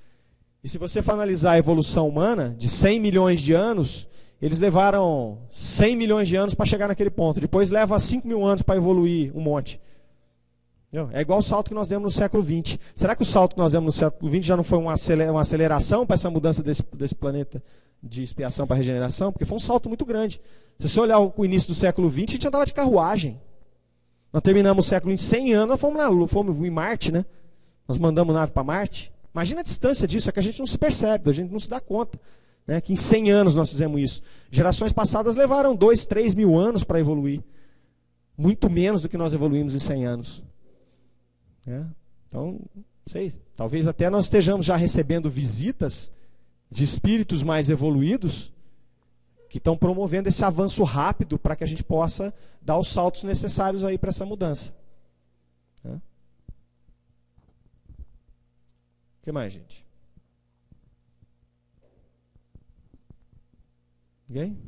E se você for analisar a evolução humana, de 100 milhões de anos, eles levaram 100 milhões de anos para chegar naquele ponto. Depois leva 5.000 anos para evoluir um monte. É igual o salto que nós demos no século XX. Será que o salto que nós demos no século XX já não foi uma aceleração para essa mudança desse planeta de expiação para regeneração? Porque foi um salto muito grande. Se você olhar o início do século XX, a gente andava de carruagem. Nós terminamos o século em 100 anos, nós fomos na Lua, fomos em Marte, né? Nós mandamos nave para Marte. Imagina a distância disso, é que a gente não se percebe, a gente não se dá conta, né? Que em 100 anos nós fizemos isso. Gerações passadas levaram 2, 3 mil anos para evoluir. muito menos do que nós evoluímos em 100 anos. Então, não sei, talvez até nós estejamos já recebendo visitas de espíritos mais evoluídos que estão promovendo esse avanço rápido para que a gente possa dar os saltos necessários aí para essa mudança. O que mais, gente? Ninguém?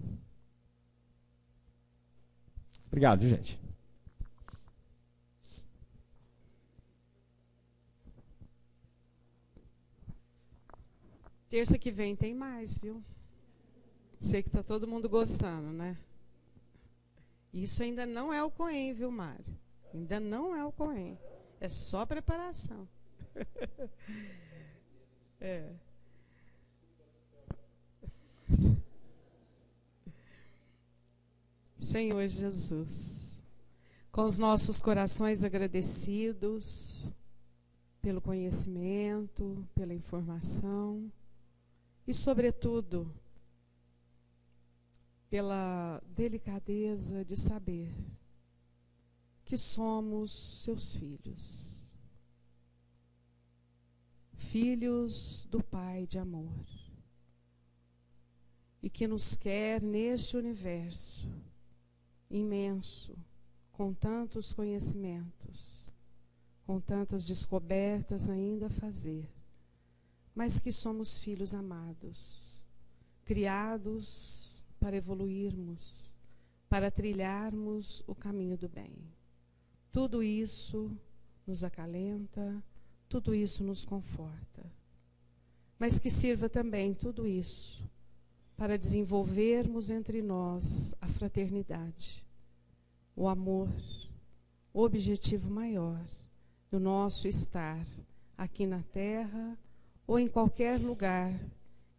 Obrigado, gente. Terça que vem tem mais, viu? Sei que está todo mundo gostando, né? Isso ainda não é o Coen, viu, Mário? Ainda não é o Coen. É só preparação. Senhor Jesus, com os nossos corações agradecidos pelo conhecimento, pela informação e, sobretudo, pela delicadeza de saber que somos seus filhos, filhos do Pai de amor, e que nos quer neste universo imenso, com tantos conhecimentos, com tantas descobertas ainda a fazer, mas que somos filhos amados, criados para evoluirmos, para trilharmos o caminho do bem. Tudo isso nos acalenta, tudo isso nos conforta, mas que sirva também tudo isso para desenvolvermos entre nós a fraternidade, o amor, o objetivo maior do nosso estar aqui na Terra ou em qualquer lugar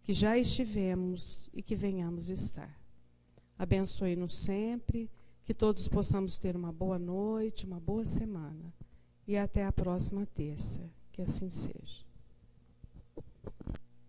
que já estivemos e que venhamos estar. Abençoe-nos sempre, que todos possamos ter uma boa noite, uma boa semana e até a próxima terça. Que assim seja.